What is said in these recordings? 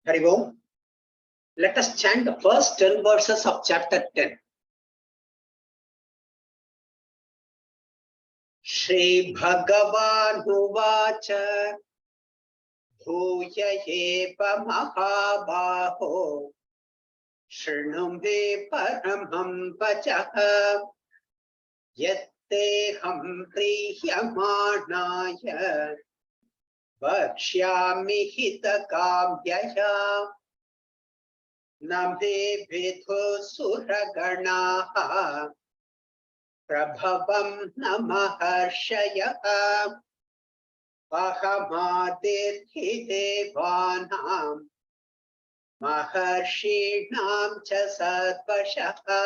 Hari Om. Let us chant the first 10 verses of chapter 10. Shri Bhagavan Uvacha Bhuya Eva Mahabaho Shrinu Me Paramam Vachaha Yatteham Priyamanaya Vakshyami Hitakamyaya Name Vidhu Suraganaha Prabhavam Namaharshaya Ahamadirthi Devanam Maharshinam Cha Sarvashaha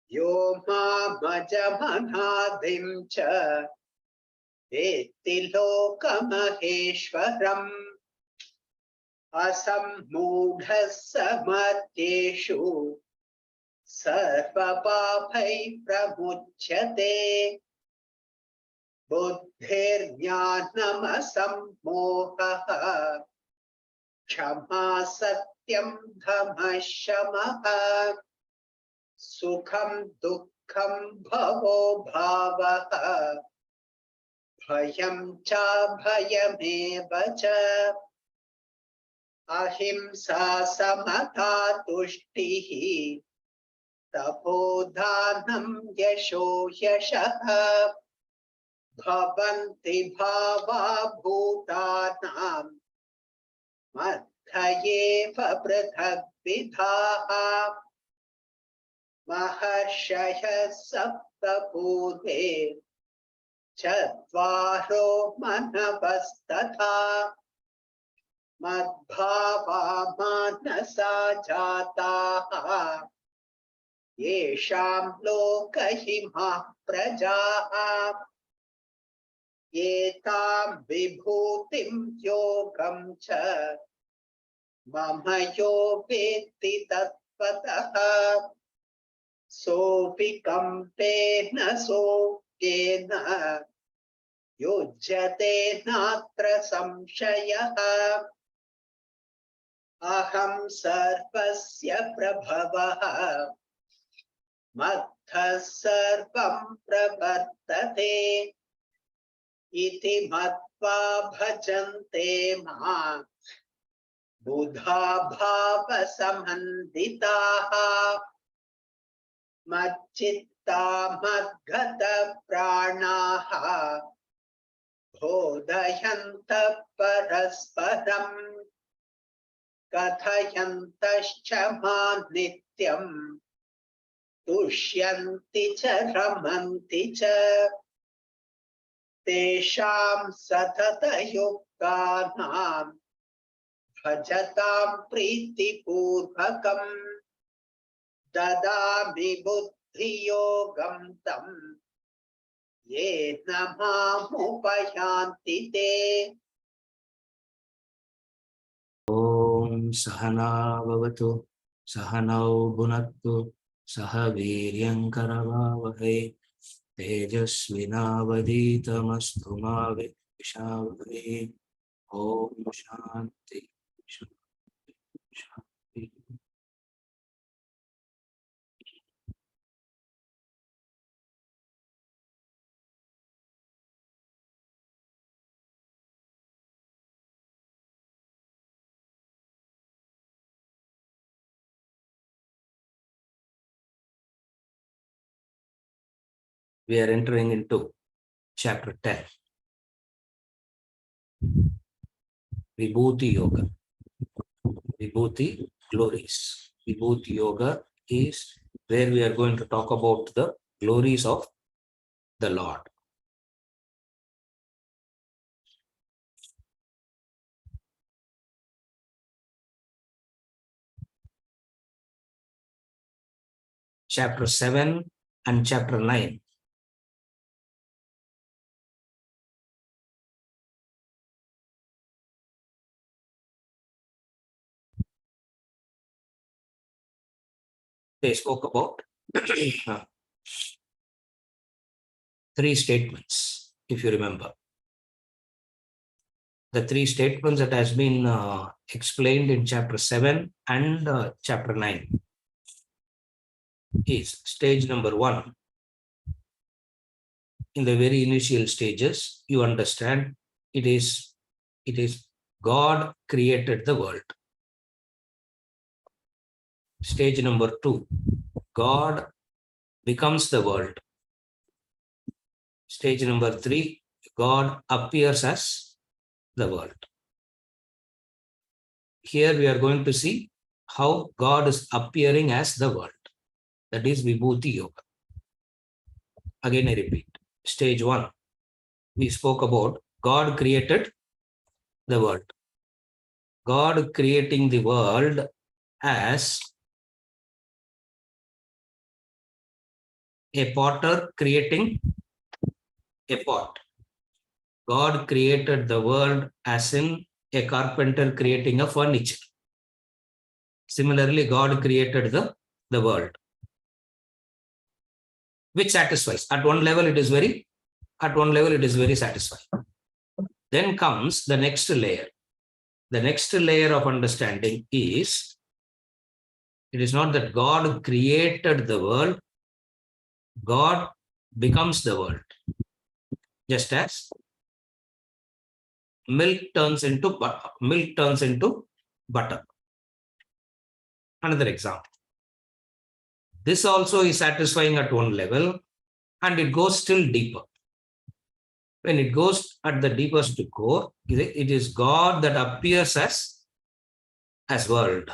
Yo Mamajamanadim Cha Vetti Lokamaheshwaram Asammudhasamadhyeshu Sarvapāpai pramuchyate Buddhir-jnanamasam-mohaha Kshama satyam dhamma-shamaha Sukham dukkham bhavo bhavaha Bhayam cha bhayameva cha Ahimsa samatha tushtihi Tapodhanam yasho yashaha Bhavanti bhava bhutanam Madhyayeva prithak vidhaha Maharshaya saptapudhe Chatvaro manavastatha Madbhava manasa jataha Yesham lokahimah prajaha Yetam vibhutim yogam cha Mama yo vetti tattvataha Sopi kampena sokena Yujyate natra samshayaha Aham sarvasya prabhavaha Mattha sarvam pravartate Iti matva bhajante ma Buddha bhava samanditaha Macchitta madgata pranaha Bodhayanta parasparam Kathayantascha ma nityam Tushyanti cha ramanti cha Tesham satata yuktanam Bhajatam priti purvakam Dadami buddhi yogam tam Ye namam upayanti te Om Sahana Bhavatu Sahanau Bhunaktu Sahaviryam Karavavahe Tejasvinavaditamastu ma Vishavahe Om Shanti Shanti Shanti. We are entering into chapter 10. Vibhuti Yoga. Vibhuti glories. Vibhuti Yoga is where we are going to talk about the glories of the Lord. Chapter 7 and chapter 9. They spoke about 3 statements, if you remember. the three statements that has been explained in chapter 7 and chapter 9 is stage number 1. In the very initial stages, you understand it is God created the world. Stage number 2, God becomes the world. Stage number 3, God appears as the world. Here we are going to see how God is appearing as the world. That is Vibhuti Yoga. Again, I repeat. Stage 1, we spoke about God created the world. God creating the world as a potter creating a pot. God created the world as in a carpenter creating a furniture. Similarly, God created the world, which satisfies. At one level, it is very satisfying. Then comes the next layer. The next layer of understanding is, it is not that God created the world, God becomes the world. Just as milk turns into butter. Another example. This also is satisfying at one level, and it goes still deeper. When it goes at the deepest core, it is God that appears as world.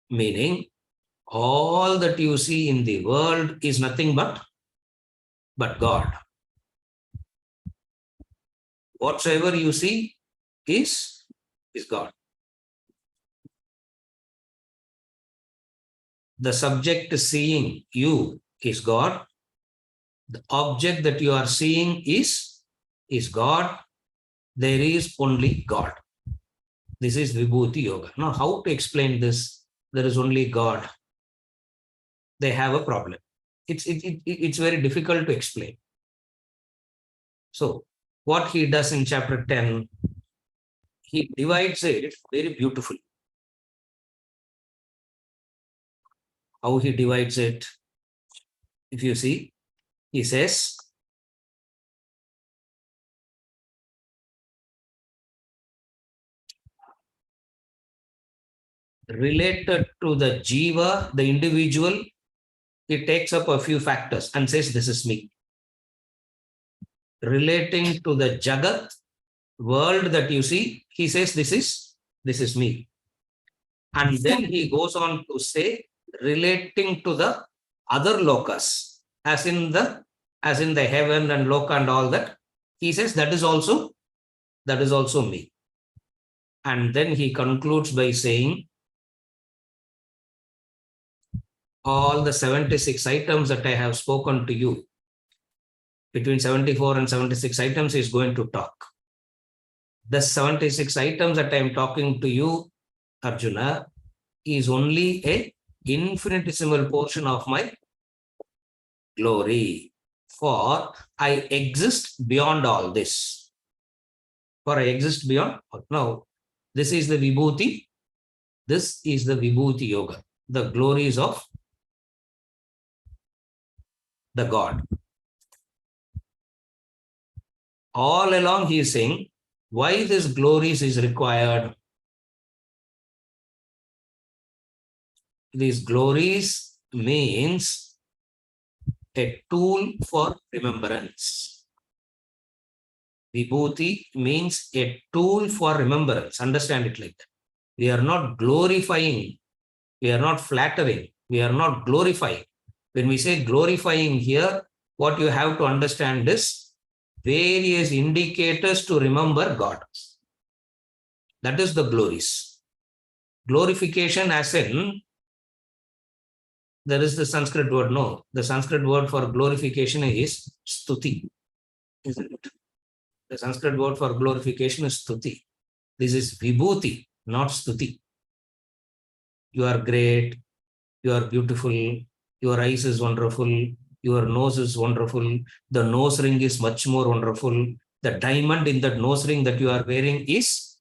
Meaning, all that you see in the world is nothing but God. Whatsoever you see is God. The subject seeing you is God. The object that you are seeing is God. There is only God. This is Vibhuti Yoga. Now, how to explain this? There is only God. They have a problem. It's very difficult to explain. So, what he does in chapter 10, he divides it very beautifully. How he divides it? If you see, he says, related to the jiva, the individual, he takes up a few factors and says, this is me. Relating to the jagat, world that you see, he says, this is me. And then he goes on to say, relating to the other lokas, as in the heaven and loka and all that, he says that is also me. And then he concludes by saying, all the 76 items that I have spoken to you, between 74 and 76 items, he is going to talk. The 76 items that I am talking to you, Arjuna, is only a infinitesimal portion of my glory. For I exist beyond all this. For I exist beyond. Now, this is the Vibhuti. This is the Vibhuti Yoga. The glories of the God. All along he is saying, why this glories is required? These glories means a tool for remembrance. Vibhuti means a tool for remembrance. Understand it like that. We are not glorifying. We are not flattering. We are not glorifying. When we say glorifying here, what you have to understand is various indicators to remember God. That is the glories. Glorification as in, there is the Sanskrit word, no. The Sanskrit word for glorification is stuti, isn't it? The Sanskrit word for glorification is stuti. This is vibhuti, not stuti. You are great, you are beautiful, your eyes is wonderful, your nose is wonderful, the nose ring is much more wonderful, the diamond in that nose ring that you are wearing is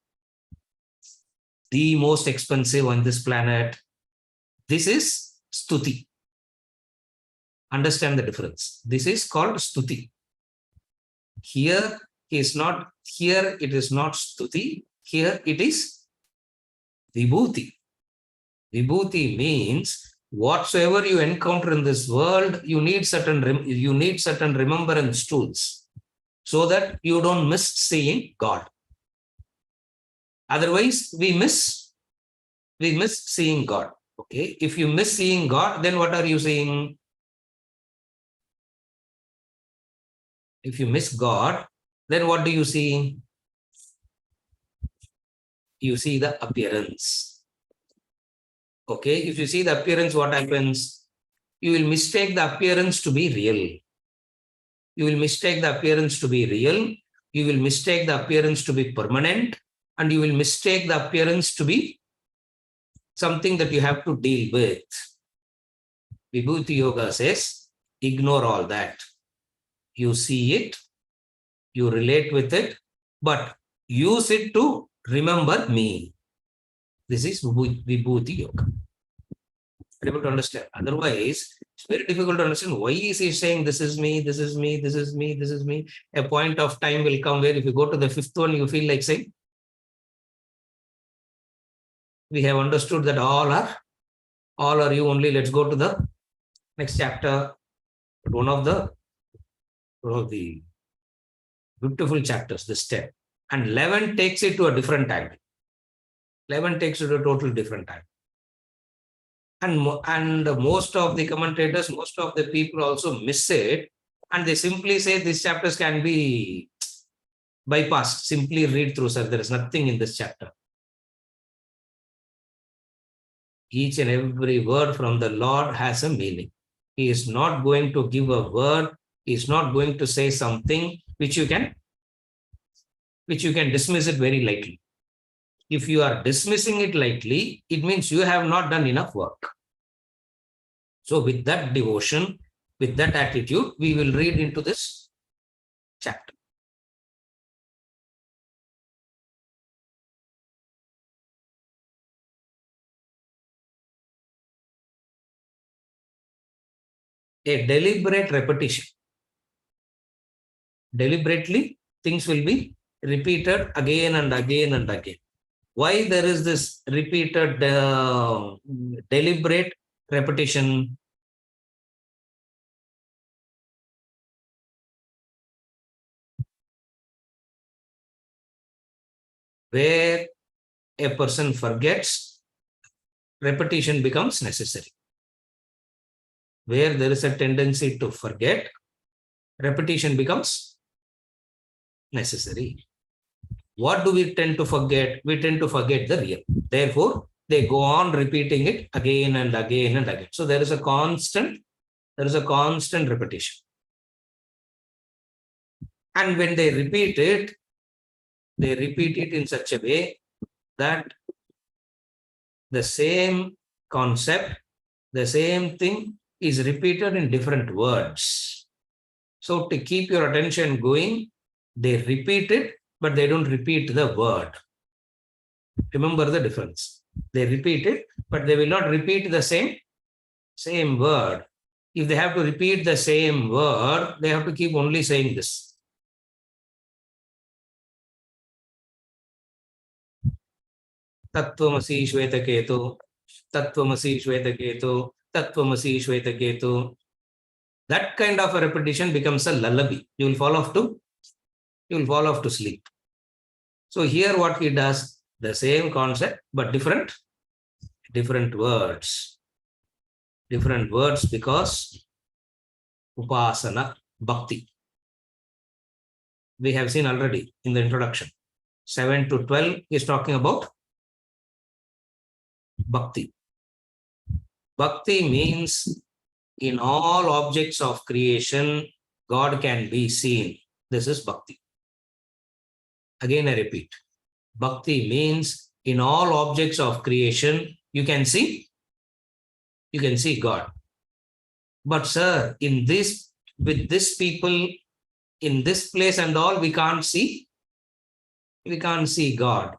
the most expensive on this planet. This is stuti. Understand the difference. This is called stuti. Here is not, here it is not stuti. Here it is vibhuti. Vibhuti means whatsoever you encounter in this world, you need certain remembrance tools so that you don't miss seeing God. Otherwise, we miss seeing God. Okay, if you miss seeing God, then what are you seeing? If you miss God, then what do you see? You see the appearance. Okay, if you see the appearance, what happens? You will mistake the appearance to be real. You will mistake the appearance to be real. You will mistake the appearance to be permanent. And you will mistake the appearance to be something that you have to deal with. Vibhuti Yoga says, ignore all that. You see it, you relate with it, but use it to remember me. This is Vibhuti Yoga. Able to understand. Otherwise, it's very difficult to understand why is he saying this is me, this is me, this is me, this is me. A point of time will come where if you go to the fifth one, you feel like saying, we have understood that all are you only. Let's go to the next chapter. One of the beautiful chapters, this step. And 11 takes it to a different angle. 11 takes it to a total different angle. And most of the commentators, most of the people also miss it. And they simply say these chapters can be bypassed. Simply read through, sir. There is nothing in this chapter. Each and every word from the Lord has a meaning. He is not going to give a word. He is not going to say something which you can dismiss it very lightly. If you are dismissing it lightly, it means you have not done enough work. So with that devotion, with that attitude, we will read into this chapter. A deliberate repetition. Deliberately, things will be repeated again and again and again. Why there is this repeated deliberate repetition? Where a person forgets, repetition becomes necessary. Where there is a tendency to forget, repetition becomes necessary. What do we tend to forget? We tend to forget the real. Therefore, they go on repeating it again and again and again. So there is a constant repetition. And when they repeat it in such a way that the same concept, the same thing is repeated in different words. So to keep your attention going, they repeat it, but they don't repeat the word. Remember the difference. They repeat it, but they will not repeat the same word. If they have to repeat the same word, they have to keep only saying this. Tattvamasi Shvetaketu, Tattvamasi Shvetaketu, Tattvamasi Shvetaketu. That kind of a repetition becomes a lullaby. You will fall off to sleep. So here what he does, the same concept, but different words. Different words because upasana, bhakti. We have seen already in the introduction. 7 to 12 is talking about bhakti. Bhakti means in all objects of creation, God can be seen. This is bhakti. Again, I repeat. Bhakti means in all objects of creation, you can see God. But sir, with this people, in this place and all, we can't see God.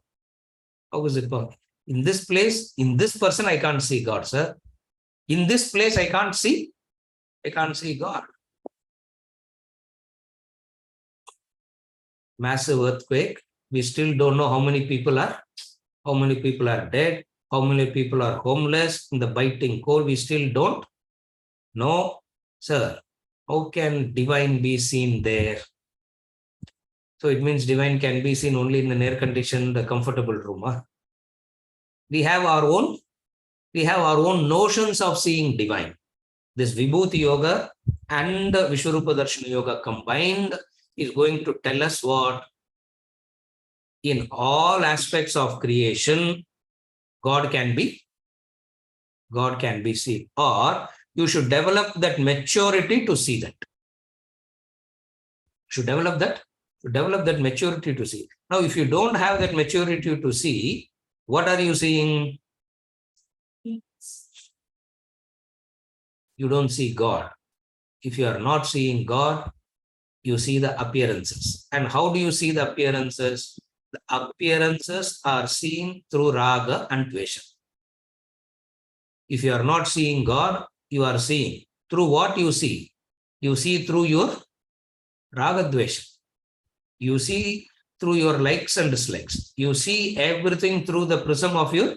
How is it possible? In this place, in this person, I can't see God, sir. In this place, I can't see God. Massive earthquake. We still don't know how many people are dead, how many people are homeless in the biting cold. We still don't know, sir. How can divine be seen there? So it means divine can be seen only in an air-conditioned, comfortable room. Huh? We have our own notions of seeing divine. This Vibhuti Yoga and Vishwarupa Darshana Yoga combined is going to tell us what? In all aspects of creation, God can be seen. Or you should develop that maturity to see that. Should develop that maturity to see. Now, if you don't have that maturity to see, what are you seeing? You don't see God. If you are not seeing God, you see the appearances. And how do you see the appearances? The appearances are seen through raga and dvesha. If you are not seeing God, you are seeing. Through what you see? You see through your raga dvesha. You see through your likes and dislikes. You see everything through the prism of your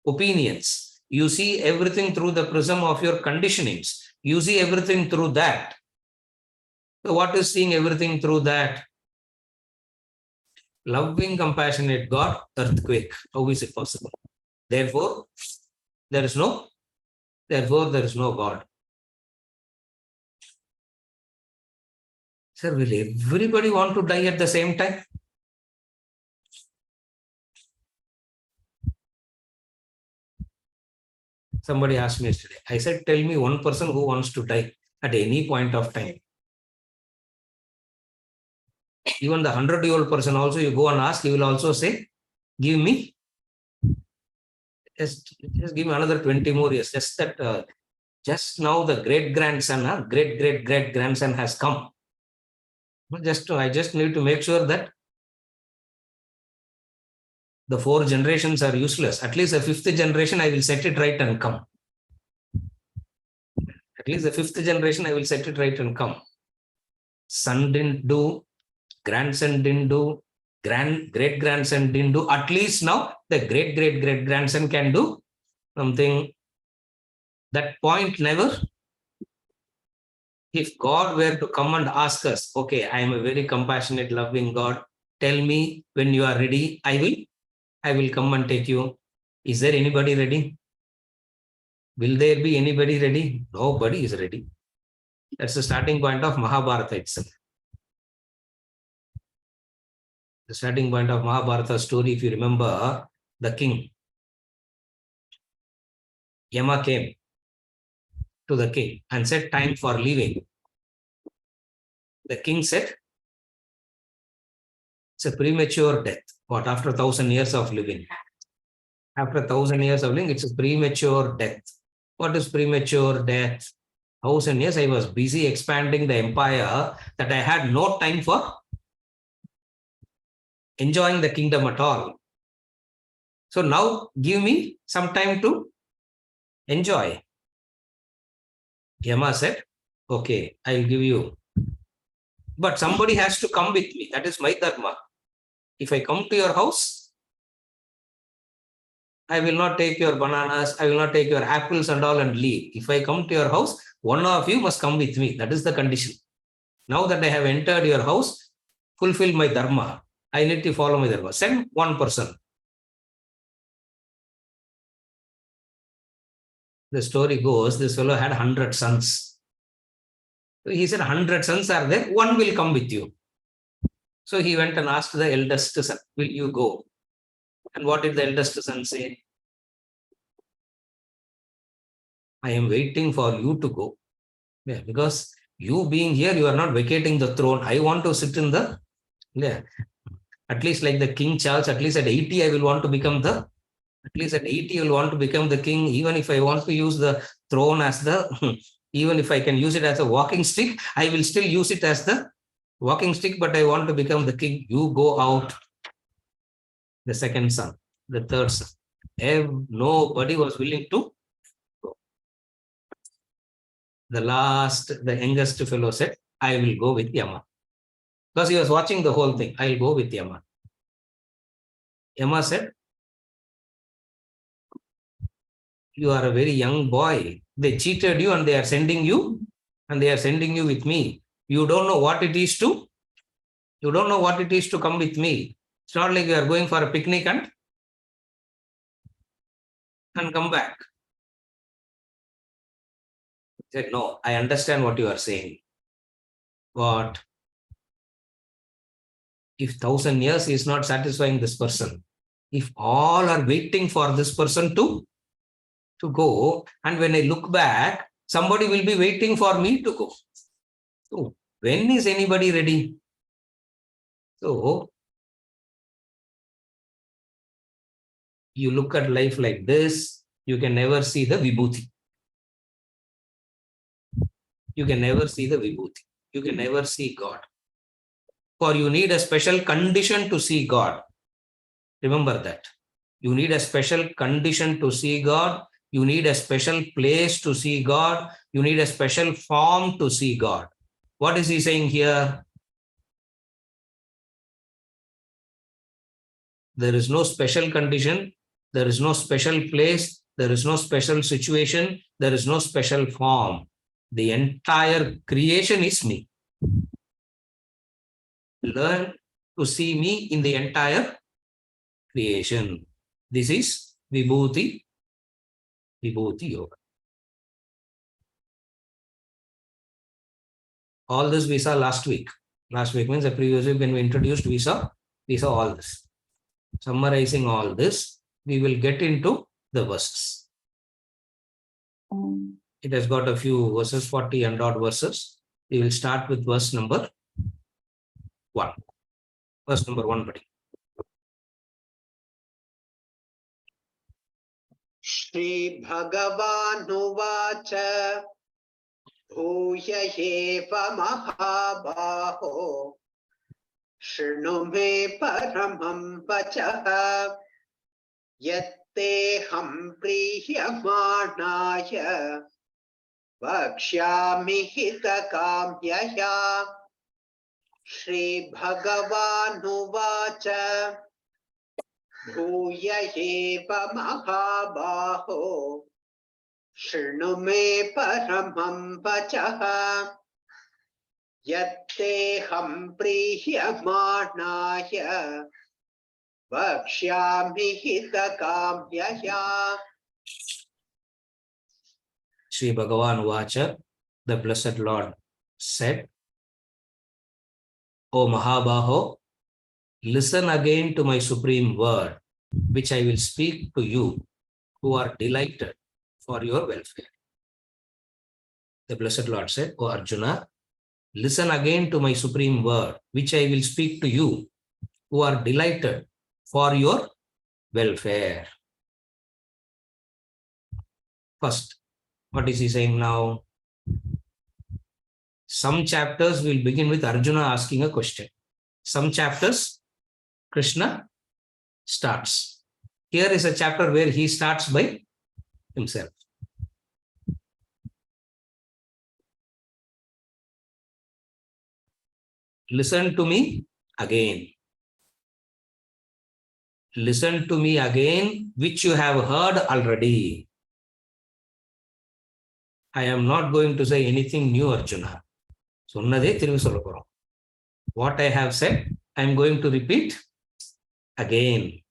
opinions. You see everything through the prism of your conditionings. You see everything through that. So what is seeing everything through that? Loving, compassionate God, earthquake. How is it possible? Therefore, there is no God. Sir, will everybody want to die at the same time? Somebody asked me yesterday. I said, tell me one person who wants to die at any point of time. Even the 100-year-old person also, you go and ask, he will also say, give me, just give me another 20 more years. Just that, just now the great-grandson, great-great-great-grandson has come. I just need to make sure that the 4 generations are useless. At least the 5th generation, I will set it right and come. At least the 5th generation, I will set it right and come. Son didn't do, grandson didn't do, great-grandson didn't do. At least now the great-great-great-grandson can do something. That point never. If God were to come and ask us, okay, I am a very compassionate, loving God. Tell me when you are ready, I will come and take you. Is there anybody ready? Will there be anybody ready? Nobody is ready. That's the starting point of Mahabharata itself. The starting point of Mahabharata story, if you remember, the king. Yama came to the king and said, time for leaving. The king said, it's a premature death. What, after 1,000 years of living? After 1,000 years of living, it's a premature death. What is premature death? 1,000 years I was busy expanding the empire that I had no time for enjoying the kingdom at all. So now give me some time to enjoy. Yama said, okay, I'll give you. But somebody has to come with me. That is my dharma. If I come to your house, I will not take your bananas, I will not take your apples and all and leave. If I come to your house, one of you must come with me. That is the condition. Now that I have entered your house, fulfill my dharma. I need to follow my dharma. Send one person. The story goes, this fellow had 100 sons. So he said, 100 sons are there, one will come with you. So he went and asked the eldest son, will you go? And what did the eldest son say? I am waiting for you to go. Yeah, because you being here, you are not vacating the throne. I want to sit in the, at least like the King Charles, at least at 80, I will want to become the, at least at 80, I will want to become the king. Even if I want to use the throne as the, even if I can use it as a walking stick, I will still use it as the walking stick, but I want to become the king. You go out. The second son, the third son. Nobody was willing to go. The youngest fellow said, I will go with Yama. Because he was watching the whole thing. I'll go with Yama. Yama said, you are a very young boy. They cheated you and they are sending you with me. You don't know what it is to come with me. It's not like you are going for a picnic and come back. He said, no, I understand what you are saying. But if 1,000 years is not satisfying this person, if all are waiting for this person to go, and when I look back, somebody will be waiting for me to go. So when is anybody ready? So you look at life like this, you can never see the vibhuti. You can never see the vibhuti. You can never see God. For you need a special condition to see God. Remember that. You need a special condition to see God. You need a special place to see God. You need a special form to see God. What is he saying here? There is no special condition. There is no special place. There is no special situation. There is no special form. The entire creation is me. Learn to see me in the entire creation. This is Vibhuti Yoga. All this we saw last week. Last week means the previous week when we introduced, we saw all this. Summarizing all this, we will get into the verses. It has got a few verses, 40 and odd verses. We will start with verse number 1. Verse number 1, buddy. Shri Bhagavanuvacha Bhuya eva mahabaho Shrinu me paramam vachaha Yatteham priyamanaya Vakshyami hitakamyaya Shri Bhagavanuvacha Bhuya eva mahabaho Shrinu me paramam vachaha Yatteham priyamanaya Vakshyami hitakamyaya. Sri Bhagavan Vacha, the Blessed Lord said, O Mahabaho, listen again to my supreme word, which I will speak to you who are delighted for your welfare. The Blessed Lord said, O Arjuna, listen again to my supreme word, which I will speak to you who are delighted for your welfare. First, what is he saying now? Some chapters will begin with Arjuna asking a question. Some chapters, Krishna starts. Here is a chapter where he starts by himself. Listen to me again. Listen to me again, which you have heard already. I am not going to say anything new, Arjuna. What I have said, I am going to repeat again.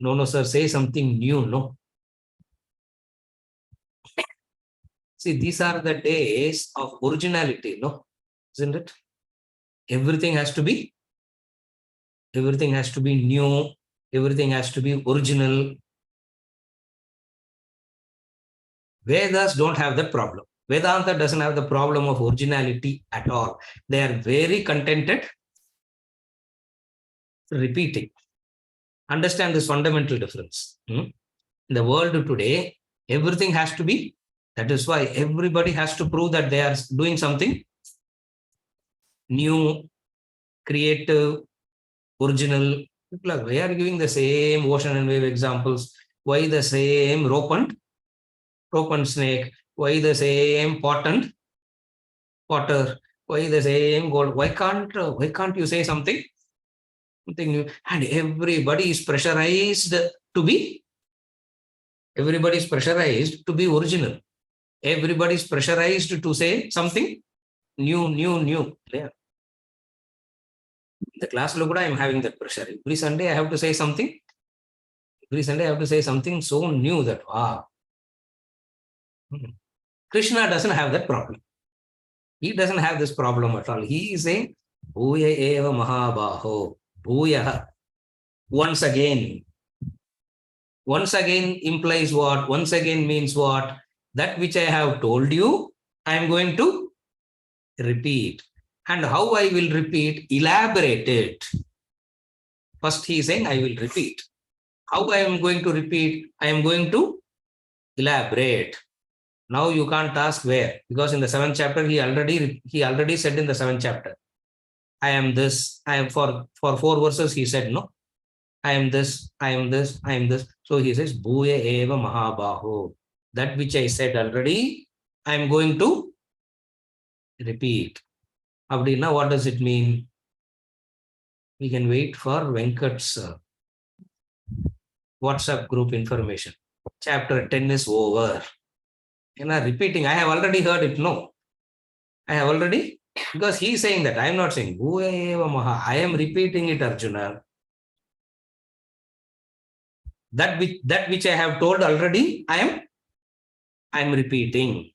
No, sir, say something new, no. See, these are the days of originality, no? Isn't it? Everything has to be new. Everything has to be original. Vedas don't have the problem. Vedanta doesn't have the problem of originality at all. They are very contented repeating. Understand this fundamental difference. In the world today, everything has to be. That is why everybody has to prove that they are doing something new, creative, original. People are, why are you giving the same ocean and wave examples? Why the same rope and snake? Why the same pot and potter? Why the same gold? Why can't you say something new? And everybody is pressurized to be. Everybody is pressurized to be original. Everybody is pressurized to say something new. Yeah. The class look, I am having that pressure. Every Sunday I have to say something. Every Sunday I have to say something so new that wow. Krishna doesn't have that problem. He doesn't have this problem at all. He is saying, Bhuya eva mahabaho. Bhuya. Once again. Once again implies what? Once again means what? That which I have told you, I am going to repeat. And how I will repeat? Elaborate it. First he is saying, I will repeat. How I am going to repeat? I am going to elaborate. Now you can't ask where, because in the 7th chapter, he already said in the 7th chapter, I am this, I am for 4 verses, he said, no, I am this, I am this, I am this. So he says, Bhuya eva mahabaho. That which I said already, I am going to repeat. Abdina, what does it mean? We can wait for Venkat's WhatsApp group information. Chapter 10 is over. Repeating, I have already heard it. No, I have already, because he is saying that. I am not saying, I am repeating it, Arjuna. That which I have told already, I am repeating.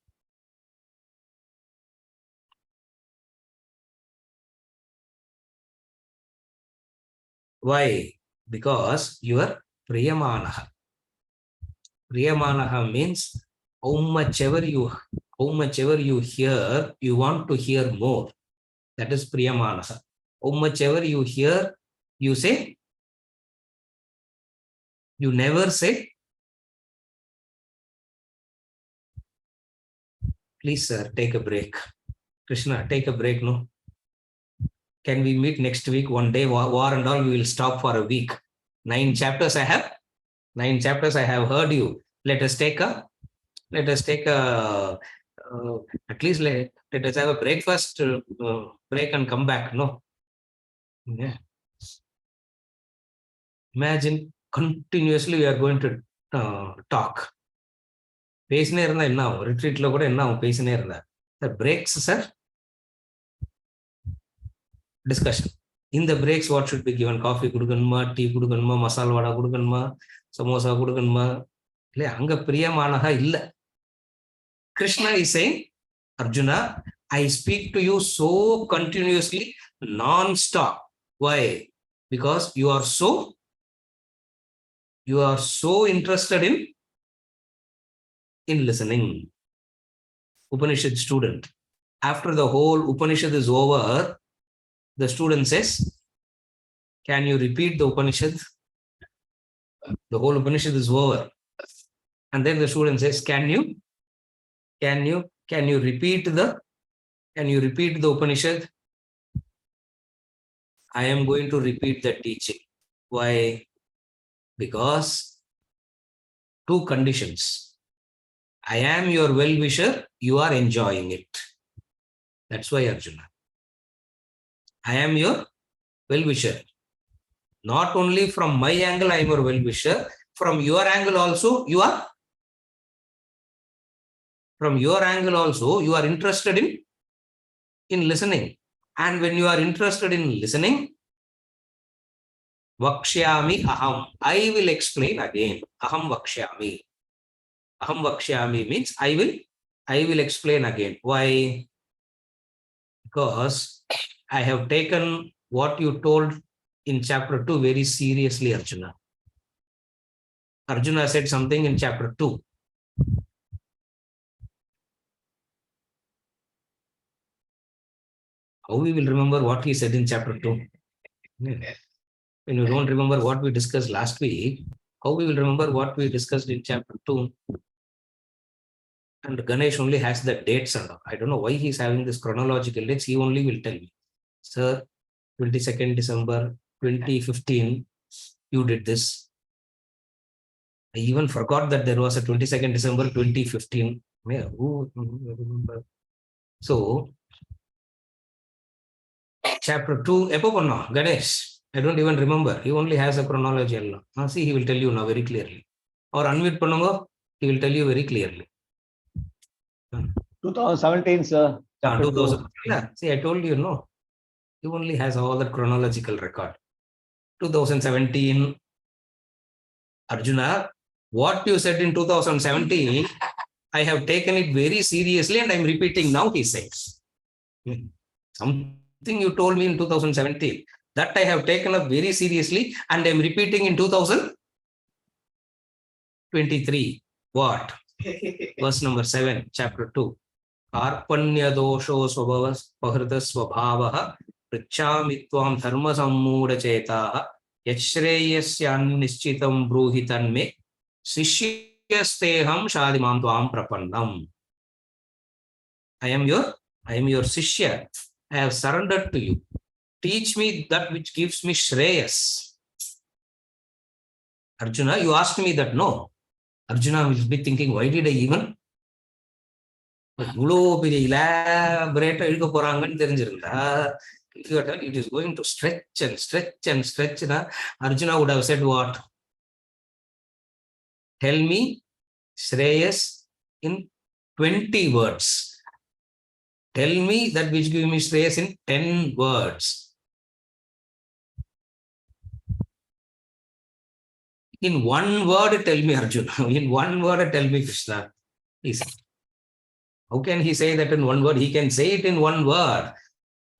Why? Because your priyamanaha. Priyamanaha means how much ever you hear, you want to hear more. That is priyamanaha. How much ever you hear, you say, you never say, please sir, take a break. Krishna, take a break, no? Can we meet next week? One day, war and all, we will stop for a week. 9 chapters I have heard you. Let us take a at least let us have a breakfast break and come back. No. Yeah. Imagine continuously we are going to talk. பேசினே இருந்தா என்ன ஆகும்? ரிட்ரீட்ல கூட என்ன ஆகும்? பேசினே இருந்தா. The breaks, sir. Discussion. In the breaks, what should be given? Coffee kudukanma, tea kudukanma, masala vada kudukanma, samosa kudukanma. இல்ல அங்க பிரியமானதா இல்ல. Krishna is saying, Arjuna, I speak to you so continuously, non-stop. Why? Because you are so interested in listening. Upanishad student. After the whole Upanishad is over, the student says, can you repeat the Upanishad? The whole Upanishad is over. And then the student says, can you repeat the Upanishad? I am going to repeat the teaching. Why? Because 2 conditions. I am your well-wisher, you are enjoying it. That's why, Arjuna. I am your well-wisher. Not only from my angle, I am your well-wisher. From your angle also, you are interested in listening. And when you are interested in listening, vakshyami aham. I will explain again. Aham vakshyami. Aham vakshyami means I will explain again. Why? Because I have taken what you told in chapter 2 very seriously, Arjuna. Arjuna said something in chapter 2. How we will remember what he said in chapter 2? When you don't remember what we discussed last week, how we will remember what we discussed in chapter 2? And Ganesh only has the dates. I don't know why he's having this chronological dates. He only will tell me. Sir, 22nd December 2015, you did this. I even forgot that there was a 22nd December 2015. Yeah, who remember? So, chapter 2, Epoponno, Ganesh. I don't even remember. He only has a chronology. See, he will tell you now very clearly. Or unmute Pannungo, he will tell you very clearly. 2017, sir. Chapter 2000. 2. Yeah, see, I told you, no. He only has all the chronological record. 2017, Arjuna, what you said in 2017, I have taken it very seriously and I'm repeating now, he says. Something you told me in 2017, that I have taken up very seriously and I'm repeating in 2023. What? Verse number 7, chapter 2. Karpanya dosho svabhavas pahrita svabhavaha prichami tvam dharma sammuda chetaha yashreyasyan nischitam bruhitan me sishyasteham shadimam tvam prapannam. I am your Sishya. I have surrendered to you. Teach me that which gives me Shreyas. Arjuna, you asked me that, no. Arjuna will be thinking, why did I even? Elaborate எடுக்க போறாங்கன்னு தெரிஞ்சிருந்தா, it is going to stretch and stretch and stretch. Arjuna would have said what? Tell me Shreyas in 20 words. Tell me that which gives me Shreyas in 10 words. In one word, tell me Arjuna. In one word, tell me Krishna. How can he say that in one word? He can say it in one word.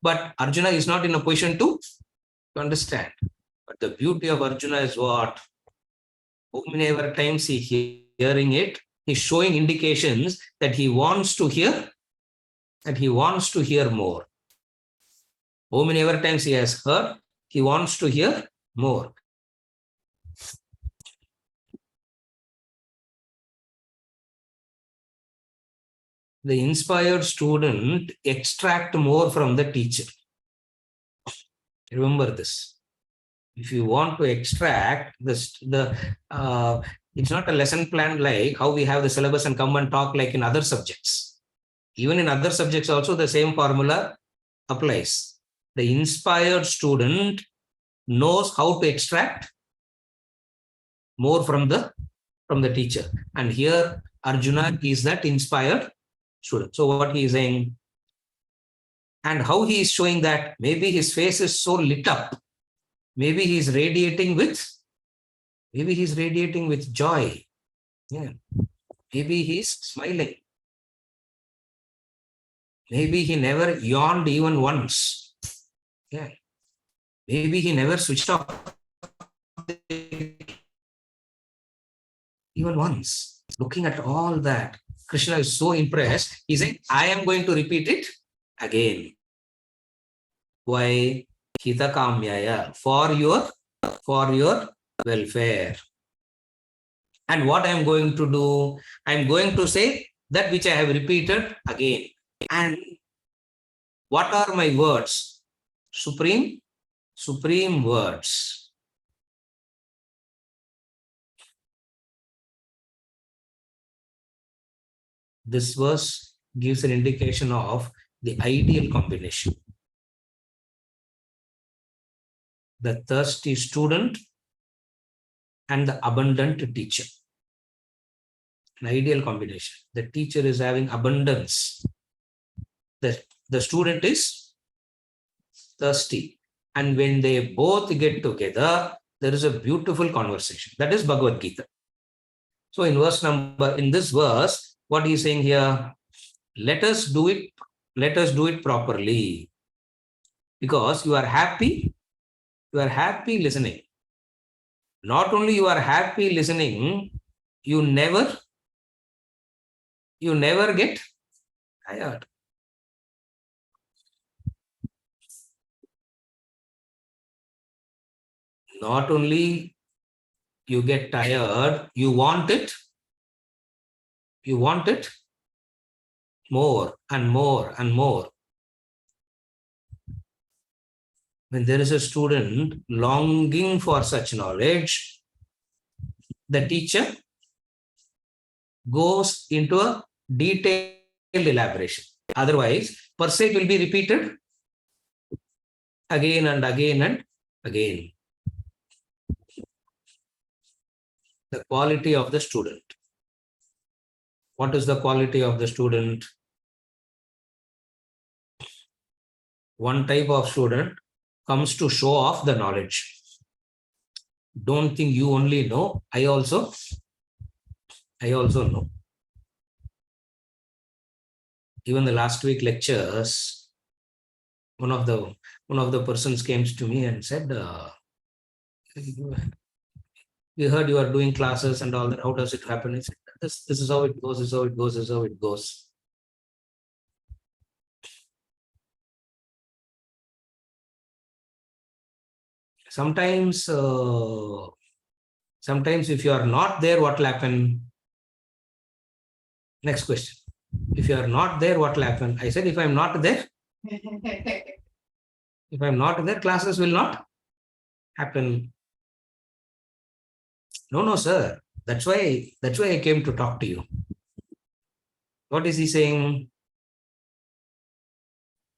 But Arjuna is not in a position to understand. But the beauty of Arjuna is what? Whenever times he hearing it, he's showing indications that he wants to hear, more. How many ever times he has heard, he wants to hear more. The inspired student extract more from the teacher. Remember this. If you want to extract this, it's not a lesson plan like how we have the syllabus and come and talk like in other subjects. Even in other subjects also the same formula applies. The inspired student knows how to extract more from the teacher. And here Arjuna is that inspired student. So what he is saying, and how he is showing that, maybe his face is so lit up, maybe he is radiating with joy. Yeah. Maybe he is smiling. Maybe he never yawned even once. Yeah. Maybe he never switched off even once. Looking at all that, Krishna is so impressed. He said, I am going to repeat it again. Why? Hitakamyaya, for your welfare. And what I am going to do? I am going to say that which I have repeated again. And what are my words? Supreme words. This verse gives an indication of the ideal combination. The thirsty student and the abundant teacher. An ideal combination. The teacher is having abundance. The student is thirsty. And when they both get together, there is a beautiful conversation. That is Bhagavad Gita. So in this verse, what he is saying here, let us do it properly. Because you are happy listening. Not only you are happy listening, you never get tired. Not only you get tired, you want it more and more and more. when there is a student longing for such knowledge, the teacher goes into a detailed elaboration. Otherwise, per se it will be repeated again and again and again. The quality of the student. What is the quality of the student? One type of student comes to show off the knowledge. Don't think you only know. I also know. Even the last week lectures, one of the persons came to me and said, we heard you are doing classes and all that. How does it happen? I said, this is how it goes, this is how it goes, this is how it goes. Sometimes if you are not there, what will happen? Next question. If you are not there, what will happen? I said, if I am not there, if I am not there, classes will not happen. No, sir. That's why I came to talk to you. What is he saying?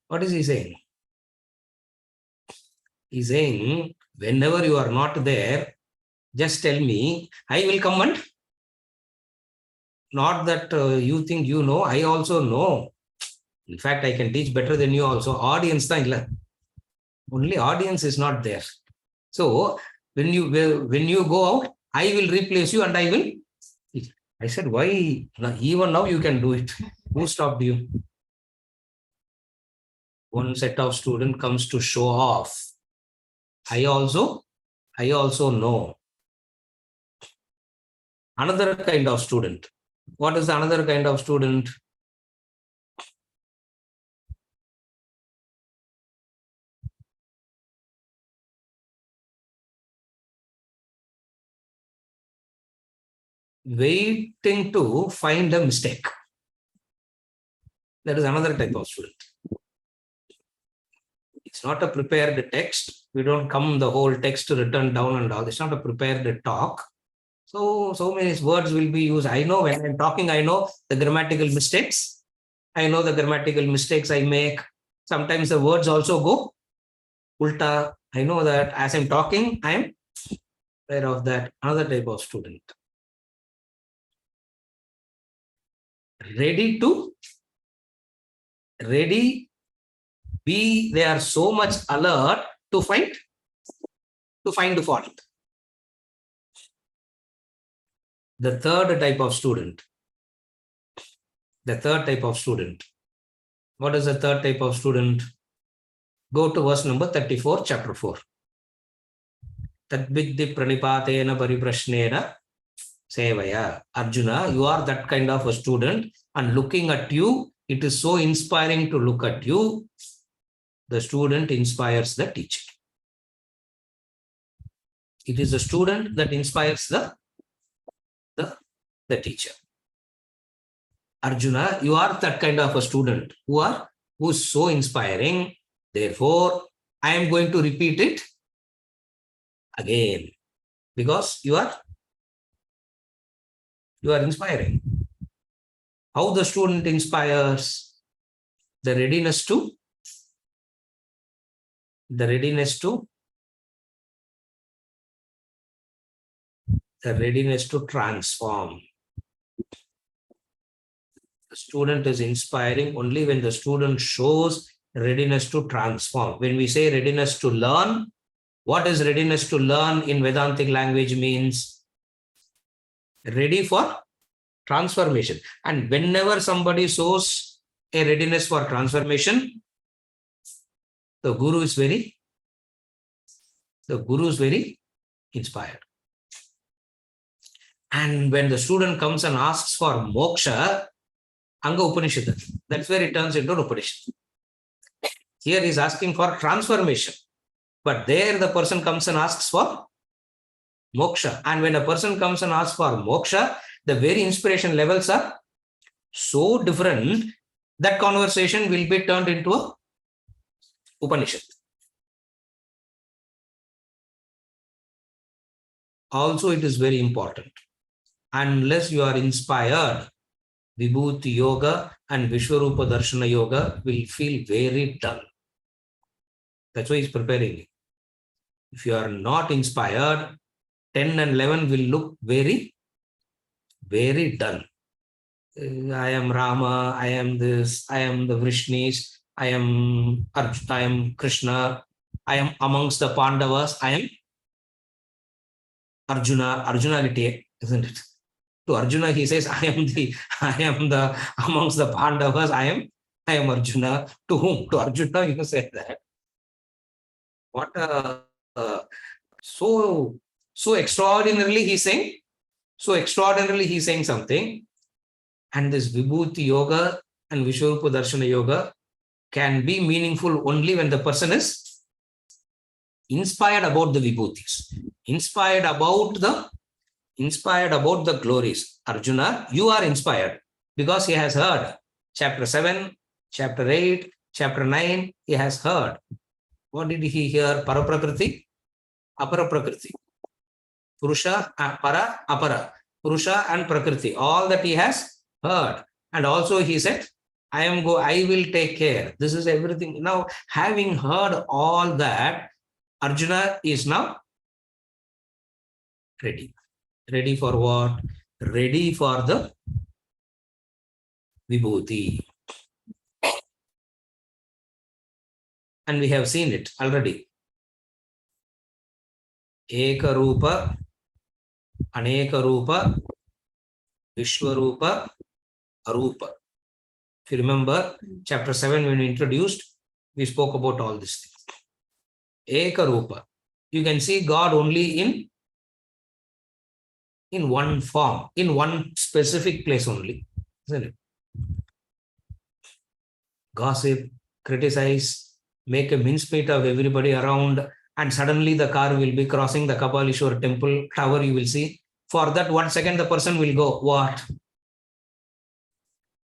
What is he saying? He's saying, whenever you are not there, just tell me, I will come and not that you think you know, I also know. In fact, I can teach better than you also. Audience, only audience is not there. So when you go out, I will replace you and I will. I said, why? Even now you can do it. Who stopped you? One set of student comes to show off. I also know. Another kind of student. What is another kind of student? Waiting to find a mistake. That is another type of student. It's not a prepared text. We don't come the whole text written down and all. It's not a prepared talk. So many words will be used. I know when I'm talking, I know the grammatical mistakes. I know the grammatical mistakes I make. Sometimes the words also go ulta. I know that as I'm talking, I am aware of that. Another type of student. Ready, they are so much alert to find the fault. The third type of student. What is the third type of student? Go to verse number 34, chapter 4. Tadviddi pranipatena pariprashnena sevaya. Arjuna, you are that kind of a student, and looking at you, it is so inspiring to look at you. The student inspires the teacher. It is the student that inspires the teacher. Arjuna, you are that kind of a student who is so inspiring. Therefore, I am going to repeat it again because you are inspiring. How the student inspires? The readiness to transform. The student is inspiring only when the student shows readiness to transform. When we say readiness to learn, what is readiness to learn in Vedantic language means? Ready for transformation. And whenever somebody shows a readiness for transformation, the guru is very inspired. And when the student comes and asks for moksha, Anga Upanishad, that's where it turns into an Upanishad. Here he is asking for transformation. But there the person comes and asks for moksha. And when a person comes and asks for moksha, the very inspiration levels are so different that conversation will be turned into a Upanishad. also it is very important. Unless you are inspired, Vibhuti Yoga and Vishwarupa Darshana Yoga will feel very dull. That's why he's preparing you. If you are not inspired, 10 and 11 will look very, very dull. I am Rama, I am this, I am the Vrishnis, I am Krishna, I am amongst the Pandavas, I am Arjuna, Arjunality, isn't it? To Arjuna, he says, I am the amongst the Pandavas, I am Arjuna. To whom? To Arjuna, you say that. What so extraordinarily he's saying, something. And this Vibhuti Yoga and Vishwarupa Darshana Yoga can be meaningful only when the person is inspired about the Vibhutis, inspired about the glories. Arjuna, you are inspired because he has heard chapter 7, chapter 8, chapter 9, he has heard. What did he hear? Paraprakriti, Aparaprakriti. Purusha, Para, Apara. Purusha and Prakriti. All that he has heard. And also he said, I will take care. This is everything. Now, having heard all that, Arjuna is now ready. Ready for what? Ready for the Vibhuti. And we have seen it already. Eka Rupa, Aneka Rupa, Vishwarupa, Arupa. If you remember, chapter 7, when we introduced, we spoke about all these things. Eka Rupa. You can see God only in one form, in one specific place only, isn't it? Gossip, criticize, make a mincemeat of everybody around, and suddenly the car will be crossing the Kapalishwar temple tower, you will see. For that 1 second, the person will go, what?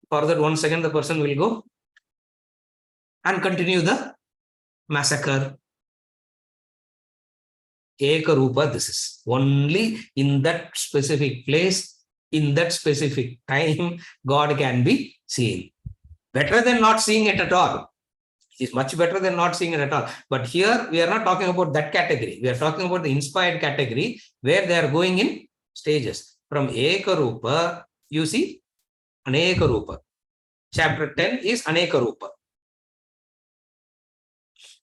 For that 1 second, the person will go and continue the massacre. Eka Rupa, this is only in that specific place, in that specific time, God can be seen. Better than not seeing it at all. It is much better than not seeing it at all. But here, we are not talking about that category. We are talking about the inspired category where they are going in stages. From Eka Rupa, you see Aneka Rupa. Chapter 10 is Aneka Rupa.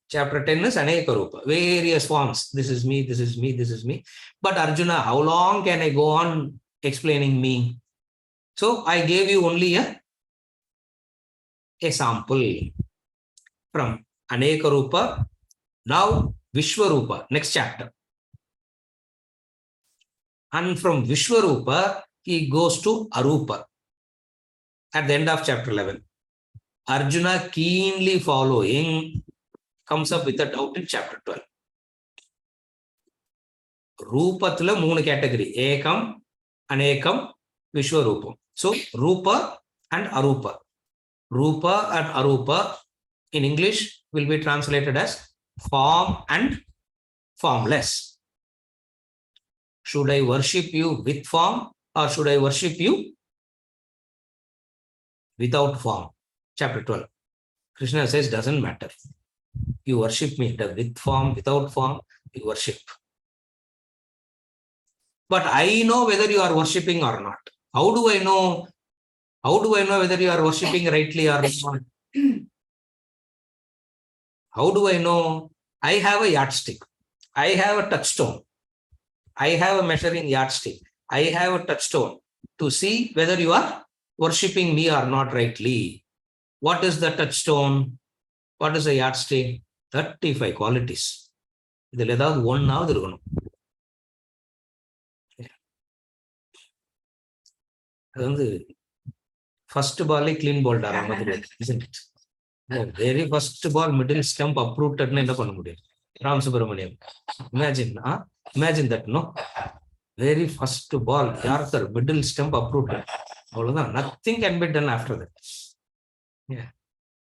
Chapter 10 is Aneka Rupa. Various forms. This is me, this is me, this is me. But Arjuna, how long can I go on explaining me? So I gave you only a sample from Aneka Rupa. Now Vishwarupa, next chapter. And from Vishwarupa, he goes to Arupa at the end of chapter 11. Arjuna, keenly following, comes up with a doubt in chapter 12. Rupatula 3 category. Ekam, Anekam, Vishwarupam. So Rupa and Arupa. Rupa and Arupa in English will be translated as form and formless. Should I worship you with form or should I worship you without form? Chapter 12. Krishna says, doesn't matter. You worship me with form, without form, you worship. But I know whether you are worshipping or not. How do I know? How do I know whether you are worshipping rightly or not? How do I know? I have a yardstick. I have a touchstone. I have a measuring yardstick. I have a touchstone to see whether you are worshipping me or not rightly. What is the touchstone? What is the yardstick? 35 qualities. இதில் ஏதாவது ஒன்னாவது இருக்கணும். அது வந்து first ball clean ball ஆற மாதிரி, isn't it? Very first ball middle stump uprooted ன்னு என்ன பண்ண முடியும்? Ram Subramaniam. Imagine that, no? Very first ball, Yarkar, middle stump uprooted. Nothing can be done after that. Yeah.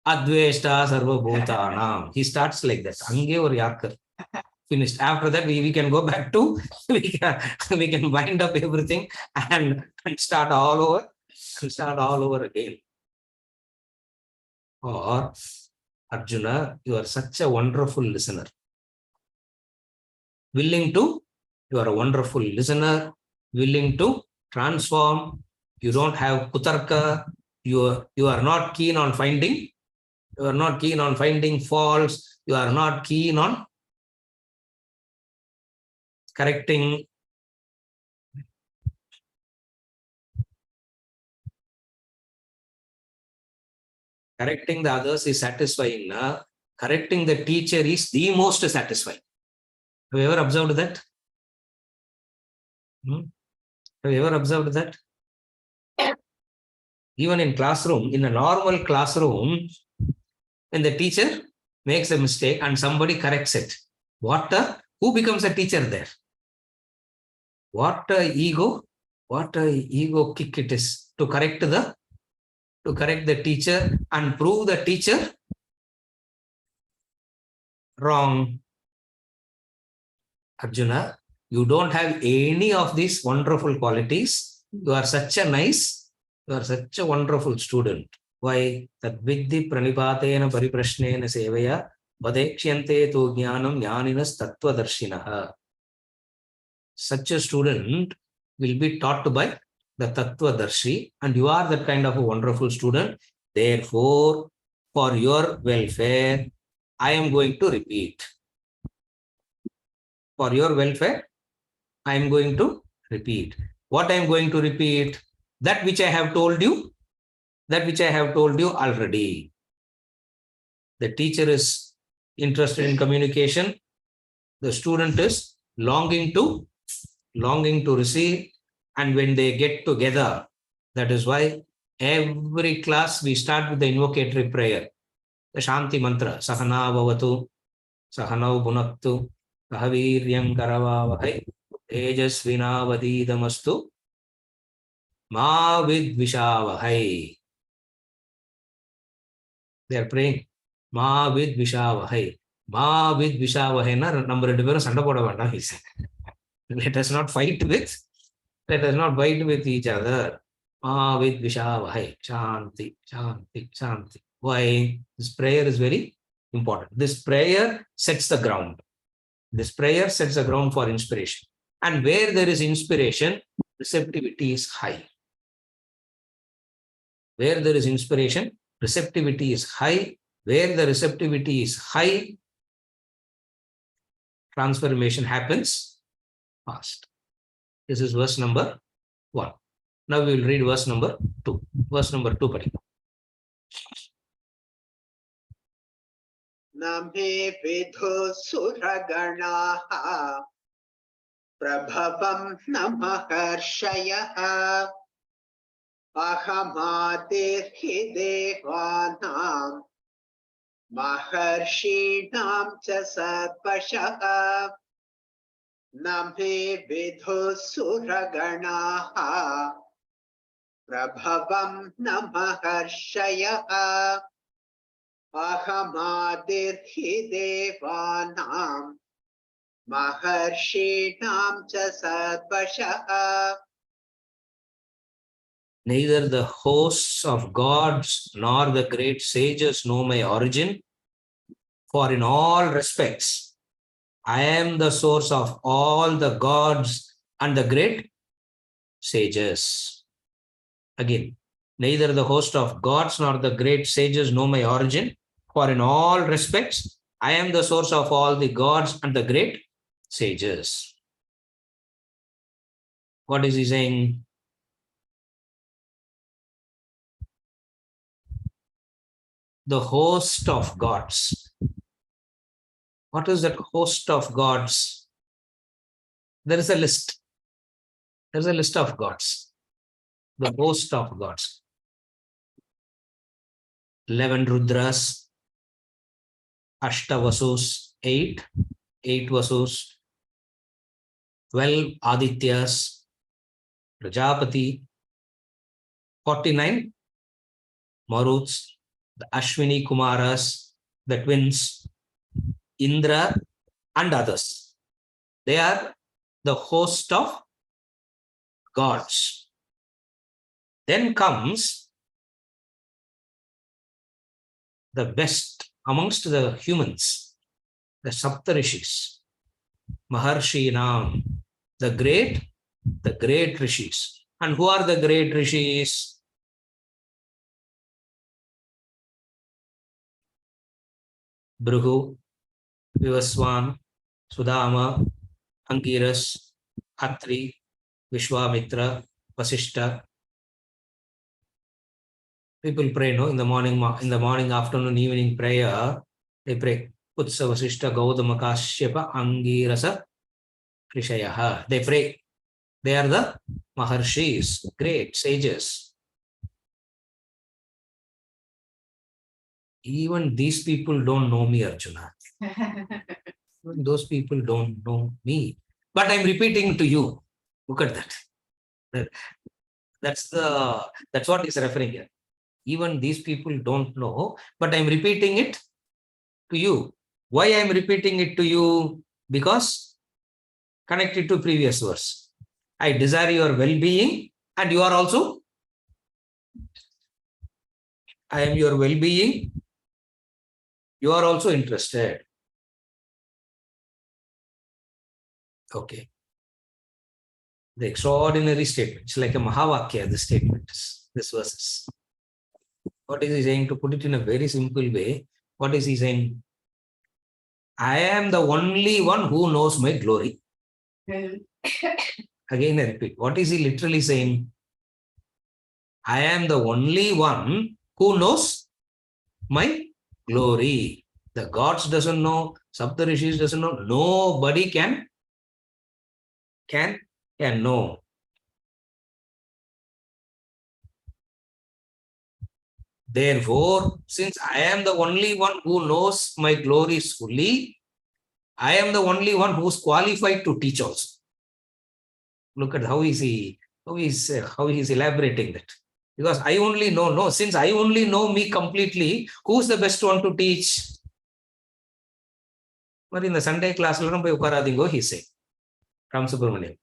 Adveshta Sarva Bhutanam. He starts like that. Ange or Yarkar. finished. After that, we can go back to, we can wind up everything and start all over again. Or Arjuna, you are such a wonderful listener. You are a wonderful listener, willing to transform. You don't have kutarka. You are not keen on finding. You are not keen on finding faults. You are not keen on correcting. Correcting the others is satisfying. Correcting the teacher is the most satisfying. Have you ever observed that? Have you ever observed that? Even in classroom, in a normal classroom, when the teacher makes a mistake and somebody corrects it, who becomes a teacher there? What a ego kick it is to correct the teacher and prove the teacher wrong. Arjuna, you don't have any of these wonderful qualities. You are such a wonderful student. Why? Tad viddhi pranipatena pariprashnena sevaya vadekshante tu jnanam jnaninas tattvadarshinaha. Such a student will be taught by the tattvadarshi, and you are that kind of a wonderful student. Therefore, for your welfare, I am going to repeat. For your welfare, I am going to repeat. What I am going to repeat? That which I have told you. That which I have told you already. The teacher is interested in communication. The student is longing to receive. And when they get together, that is why every class we start with the invocatory prayer. The Shanti mantra. Sahana bhavatu, sahanau bhunaktu, sahaviryam karavavahai, tejasvinavadidamastu, ma vidvishavahai. They are praying. Ma vidvishavahai. Ma vidvishavahai na number 2 பேரும் சண்டை போட வேண்டாம். He said. Let us not fight with each other. Ma vidvishavahai. Shanti, shanti, shanti. Why? This prayer is very important. This prayer sets the ground. This prayer sets the ground for inspiration. And where there is inspiration, receptivity is high. Where there is inspiration, receptivity is high. Where the receptivity is high, transformation happens fast. This is verse number 1. Now we will read verse number 2. Verse number 2. Padi. Name vidhu suraganaha prabhavam namaharshayah ahamadirhi devanam maharshinam cha sadvashah. Name vidhu suraganaha prabhavam namaharshayah ahamadirhi devanam maharshinam cha sadvashah. Neither the hosts of gods nor the great sages know my origin, for in all respects I am the source of all the gods and the great sages. Again, neither the host of gods nor the great sages know my origin, for in all respects I am the source of all the gods and the great sages. What is he saying? The host of gods. What is that host of gods? There is a list. There is a list of gods. The host of gods. 11 Rudras, Ashta Vasus, 8 Vasus, 12 Adityas, Prajapati, 49 Maruts, the Ashwini Kumaras, the twins, Indra and others. They are the host of gods. Then comes the best amongst the humans, the Saptarishis, Maharshinam, the great rishis. And who are the great rishis? Bhrigu, Vivaswan, Sudama, Angiras, Atri, Vishwamitra, Vasishta. People pray, no? In the morning, afternoon, evening prayer, they pray. Utsa, Vasishta, Gautama, Kashyapa, Angirasa, Rishayaha. They pray. They are the Maharshis, great sages. Even these people don't know me, Arjuna. Those people don't know me. But I'm repeating to you. Look at that. That's what he's referring here. Even these people don't know, but I'm repeating it to you. Why I'm repeating it to you? Because connected to previous verse. I desire your well-being, and you are also. I am your well-being. You are also interested. Okay. The extraordinary statement. It's like a Mahavakya, the statement, this verses. What is he saying? To put it in a very simple way, what is he saying? I am the only one who knows my glory. Again, I repeat. What is he literally saying? I am the only one who knows my glory. The gods doesn't know, Saptarishis doesn't know, nobody can know. Therefore, since I am the only one who knows my glories fully, I am the only one who is qualified to teach also. Look at how is he elaborating that. Because I only know, no, since I only know me completely, who's the best one to teach? But in the Sunday class, he's saying, Ram Subramaniam.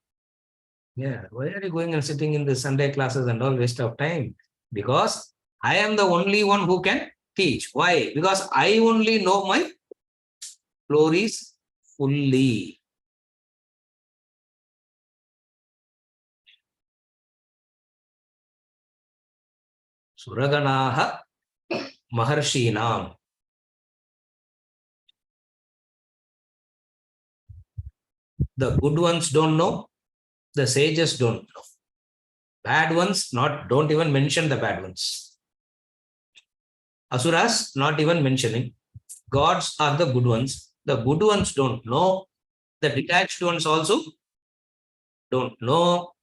Yeah, why are you going and sitting in the Sunday classes and all waste of time? Because I am the only one who can teach. Why? Because I only know my glories fully. Suraganaha Maharshinam. The good ones don't know, the sages don't know. Bad ones, don't even mention the bad ones. Asuras, not even mentioning. Gods are the good ones. The good ones don't know. The detached ones also don't know.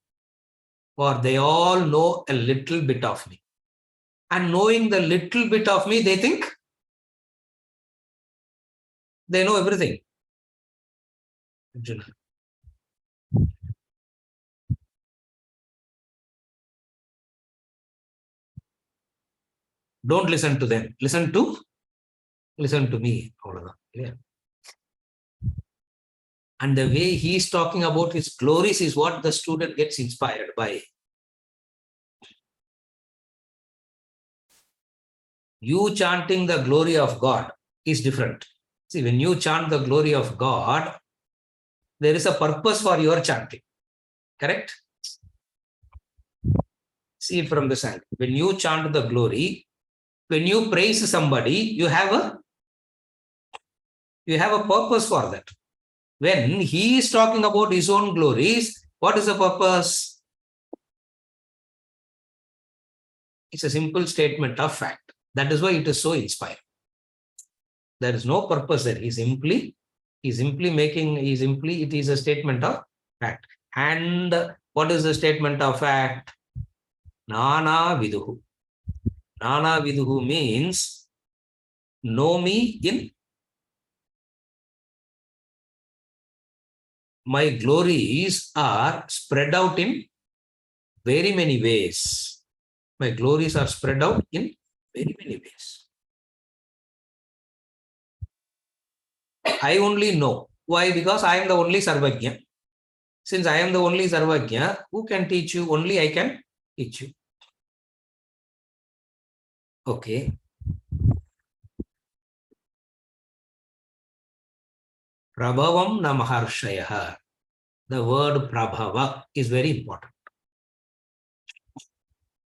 Or they all know a little bit of me. And knowing the little bit of me, they think they know everything. Arjuna. Don't listen to them. Listen to me. Yeah. And the way he is talking about his glories is what the student gets inspired by. You chanting the glory of God is different. See, when you chant the glory of God, there is a purpose for your chanting. Correct? See it from this angle. When you chant the glory, when you praise somebody, you have a purpose for that. When he is talking about his own glories, what is the purpose? It's a simple statement of fact. That is why it is so inspiring. There is no purpose there. It is a statement of fact. And what is the statement of fact? Nana viduhu. Nana viduhu means know me in my glories are spread out in very many ways. My glories are spread out in very many ways. I only know. Why? Because I am the only Sarvajna. Since I am the only Sarvajna, who can teach you? Only I can teach you. Okay. Prabhavam na maharshaya. The word Prabhava is very important.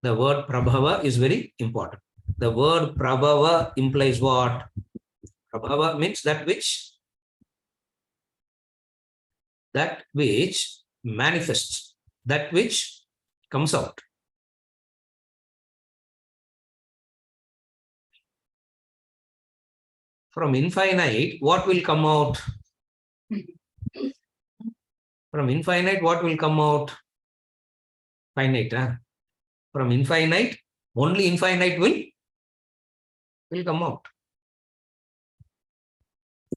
The word Prabhava is very important. The word Prabhava implies what? Prabhava means that which manifests, that which comes out. From infinite, what will come out? From infinite, what will come out? Finite. Huh? From infinite, only infinite will come out.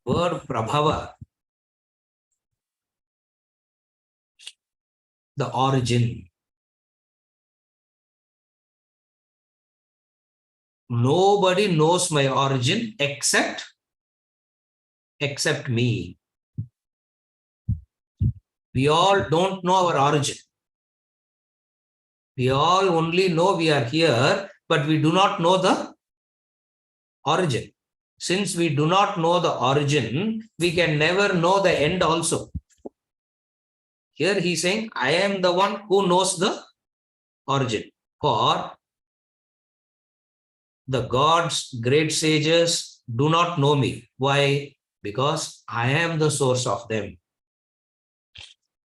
Word Prabhava, the origin. Nobody knows my origin except me. We all don't know our origin. We all only know we are here, but we do not know the origin. Since we do not know the origin, we can never know the end also. Here he is saying, I am the one who knows the origin. For the gods, great sages do not know me. Why? Because I am the source of them.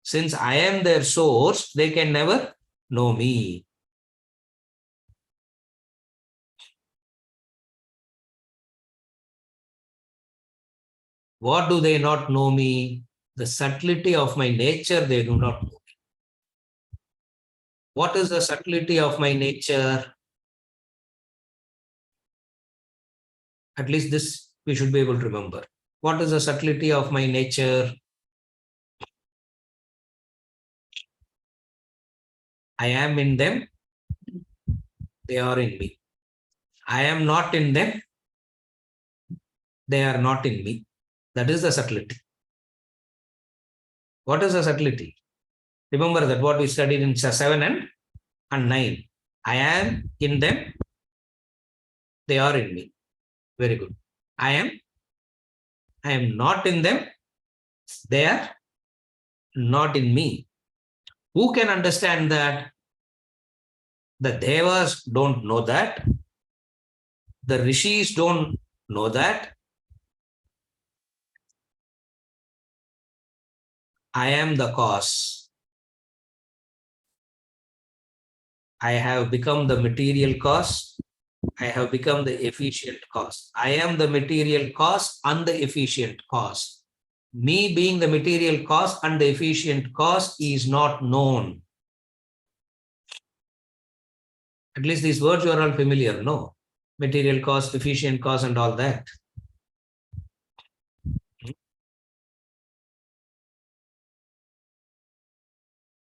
Since I am their source, they can never know me. What do they not know me? The subtlety of my nature, they do not know me. What is the subtlety of my nature? At least this we should be able to remember. What is the subtlety of my nature? I am in them, they are in me. I am not in them, they are not in me. That is the subtlety. What is the subtlety? Remember that what we studied in 7 and 9. I am in them, they are in me. Very good. I am not in them, they are not in me. Who can understand that? The Devas don't know that. The Rishis don't know that. I am the cause. I have become the material cause. I have become the efficient cause. I am the material cause and the efficient cause. Me being the material cause and the efficient cause is not known. At least these words you are all familiar, no? Material cause, efficient cause, and all that.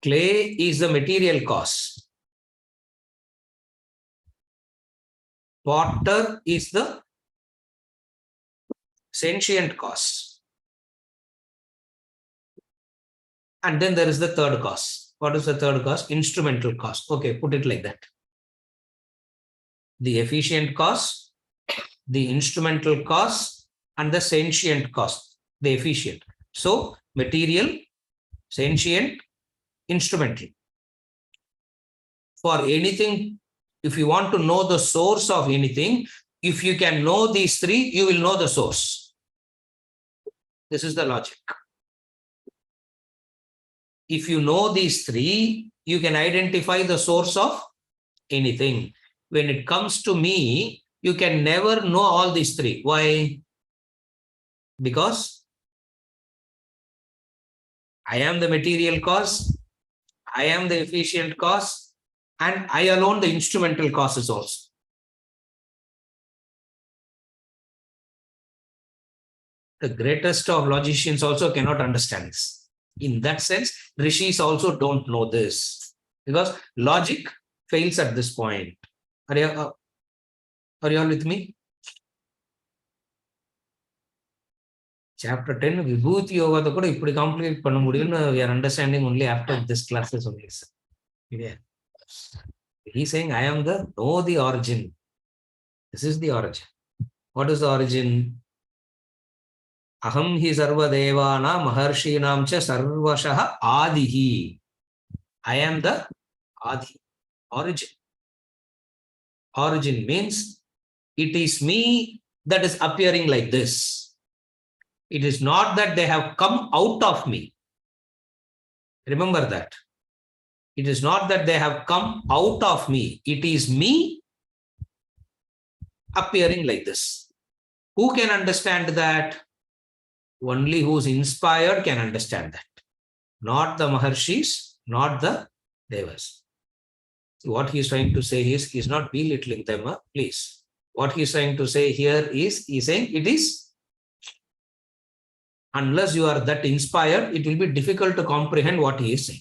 Clay is the material cause. Potter is the sentient cause. And then there is the third cause. What is the third cause? Instrumental cause. Okay, put it like that. The efficient cause, the instrumental cause, and the sentient cause, the efficient. So, material, sentient, instrumental. For anything, if you want to know the source of anything, if you can know these three, you will know the source. This is the logic. If you know these three, you can identify the source of anything. When it comes to me, you can never know all these three. Why? Because I am the material cause, I am the efficient cause, and I alone the instrumental causes also. The greatest of logicians also cannot understand this. In that sense, rishis also don't know this because logic fails at this point. Are you all with me? Chapter 10, Vibhuti Yoga, the complete we are understanding only after this classes only. Yeah. He's saying, I am know the origin. This is the origin. What is the origin? Aham hi sarva devana maharshinam cha sarvashaha adihi. I am the adi. Origin. Origin means it is me that is appearing like this. It is not that they have come out of me. Remember that. It is not that they have come out of me. It is me appearing like this. Who can understand that? Only who is inspired can understand that. Not the Maharshis, not the Devas. What he is trying to say is, he is not belittling them, please. What he is trying to say here is, he is saying it is, unless you are that inspired, it will be difficult to comprehend what he is saying.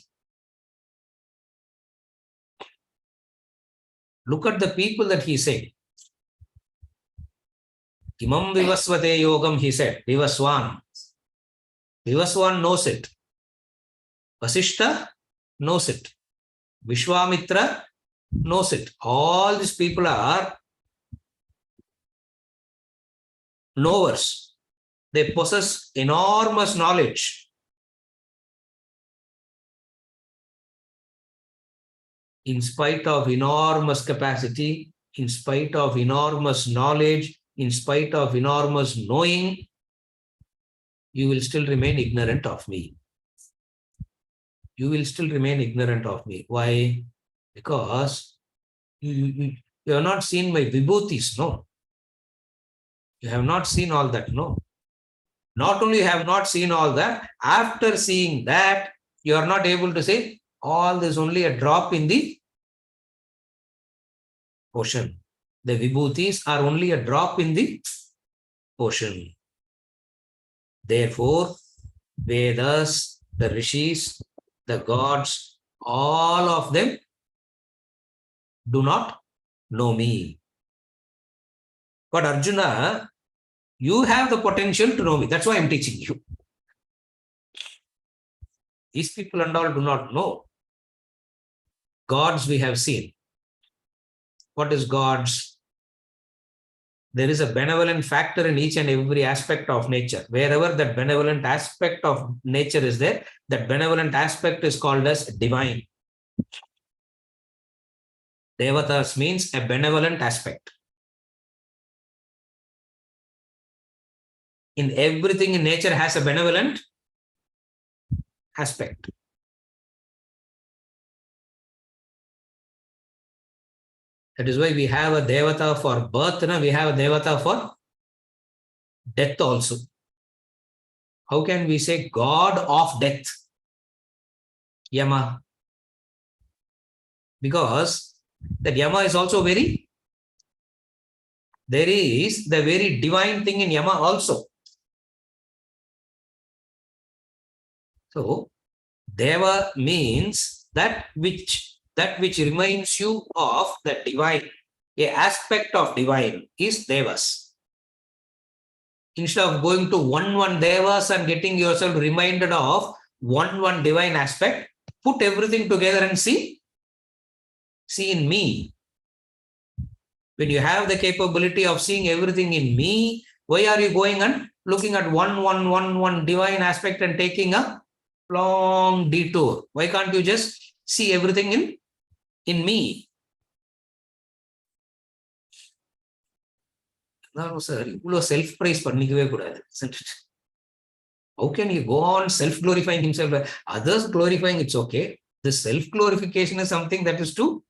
Look at the people that he said. Imam Vivasvate Yogam, he said, Vivaswan. Vivaswan knows it. Vasishta knows it. Vishwamitra knows it. All these people are knowers. They possess enormous knowledge. In spite of enormous capacity, in spite of enormous knowledge, in spite of enormous knowing, you will still remain ignorant of me. You will still remain ignorant of me. Why? Because you have not seen my vibhutis, no. You have not seen all that, no. Not only have not seen all that, after seeing that, you are not able to say, all this only a drop in the ocean. The vibhutis are only a drop in the ocean. Therefore, Vedas, the rishis, the gods, all of them do not know me. But Arjuna, you have the potential to know me. That's why I'm teaching you. These people and all do not know. Gods we have seen. What is gods? There is a benevolent factor in each and every aspect of nature. Wherever that benevolent aspect of nature is there, that benevolent aspect is called as divine. Devatas means a benevolent aspect. In everything in nature has a benevolent aspect. That is why we have a devata for birth, and we have a devata for death also. How can we say God of death? Yama. Because that Yama is also there is the very divine thing in Yama also. So, Deva means that which reminds you of the divine. A aspect of divine is Devas. Instead of going to one Devas and getting yourself reminded of one divine aspect, put everything together and see in me. When you have the capability of seeing everything in me, why are you going and looking at one divine aspect and taking a long detour? Why can't you just see everything in me? No, sir, you self-praise isn't it? How can he go on self-glorifying himself? Others glorifying, it's okay. The self-glorification is something that is true.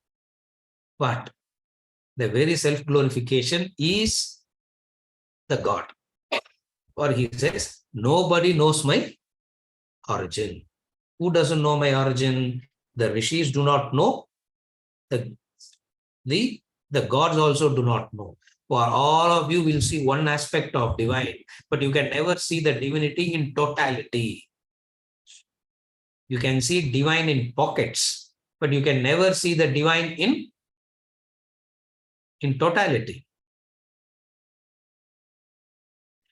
But the very self-glorification is the God. Or he says, nobody knows my origin. Who doesn't know my origin? The rishis do not know. The gods also do not know. For all of you will see one aspect of divine, but you can never see the divinity in totality. You can see divine in pockets, but you can never see the divine in totality.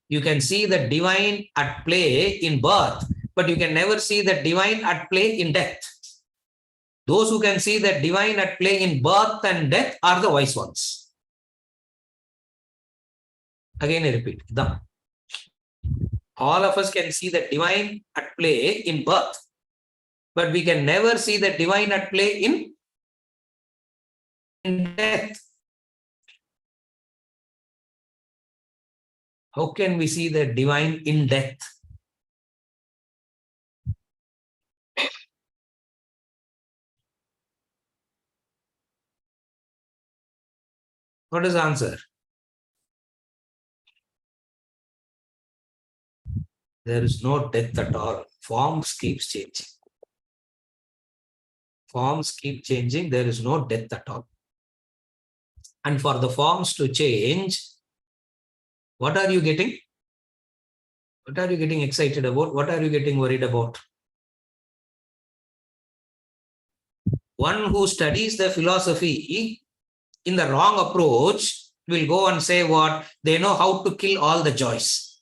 You can see the divine at play in birth, but you can never see the divine at play in death. Those who can see the divine at play in birth and death are the wise ones. Again, I repeat. All of us can see the divine at play in birth, but we can never see the divine at play in death. How can we see the divine in death? What is the answer? There is no death at all. Forms keeps changing. Forms keep changing. There is no death at all. And for the forms to change, what are you getting? What are you getting excited about? What are you getting worried about? One who studies the philosophy in the wrong approach will go and say what? They know how to kill all the joys.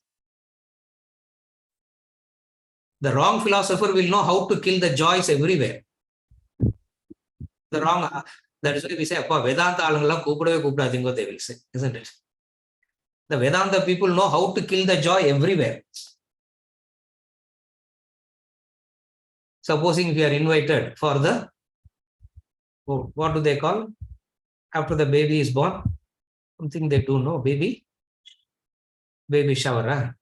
The wrong philosopher will know how to kill the joys everywhere. The wrong, that is why we say, Vedanta alangalam koopidave koopidadingo, they will say, isn't it? The Vedanta people know how to kill the joy everywhere. Supposing if you are invited for the, what do they call? After the baby is born, something they do know, baby shower,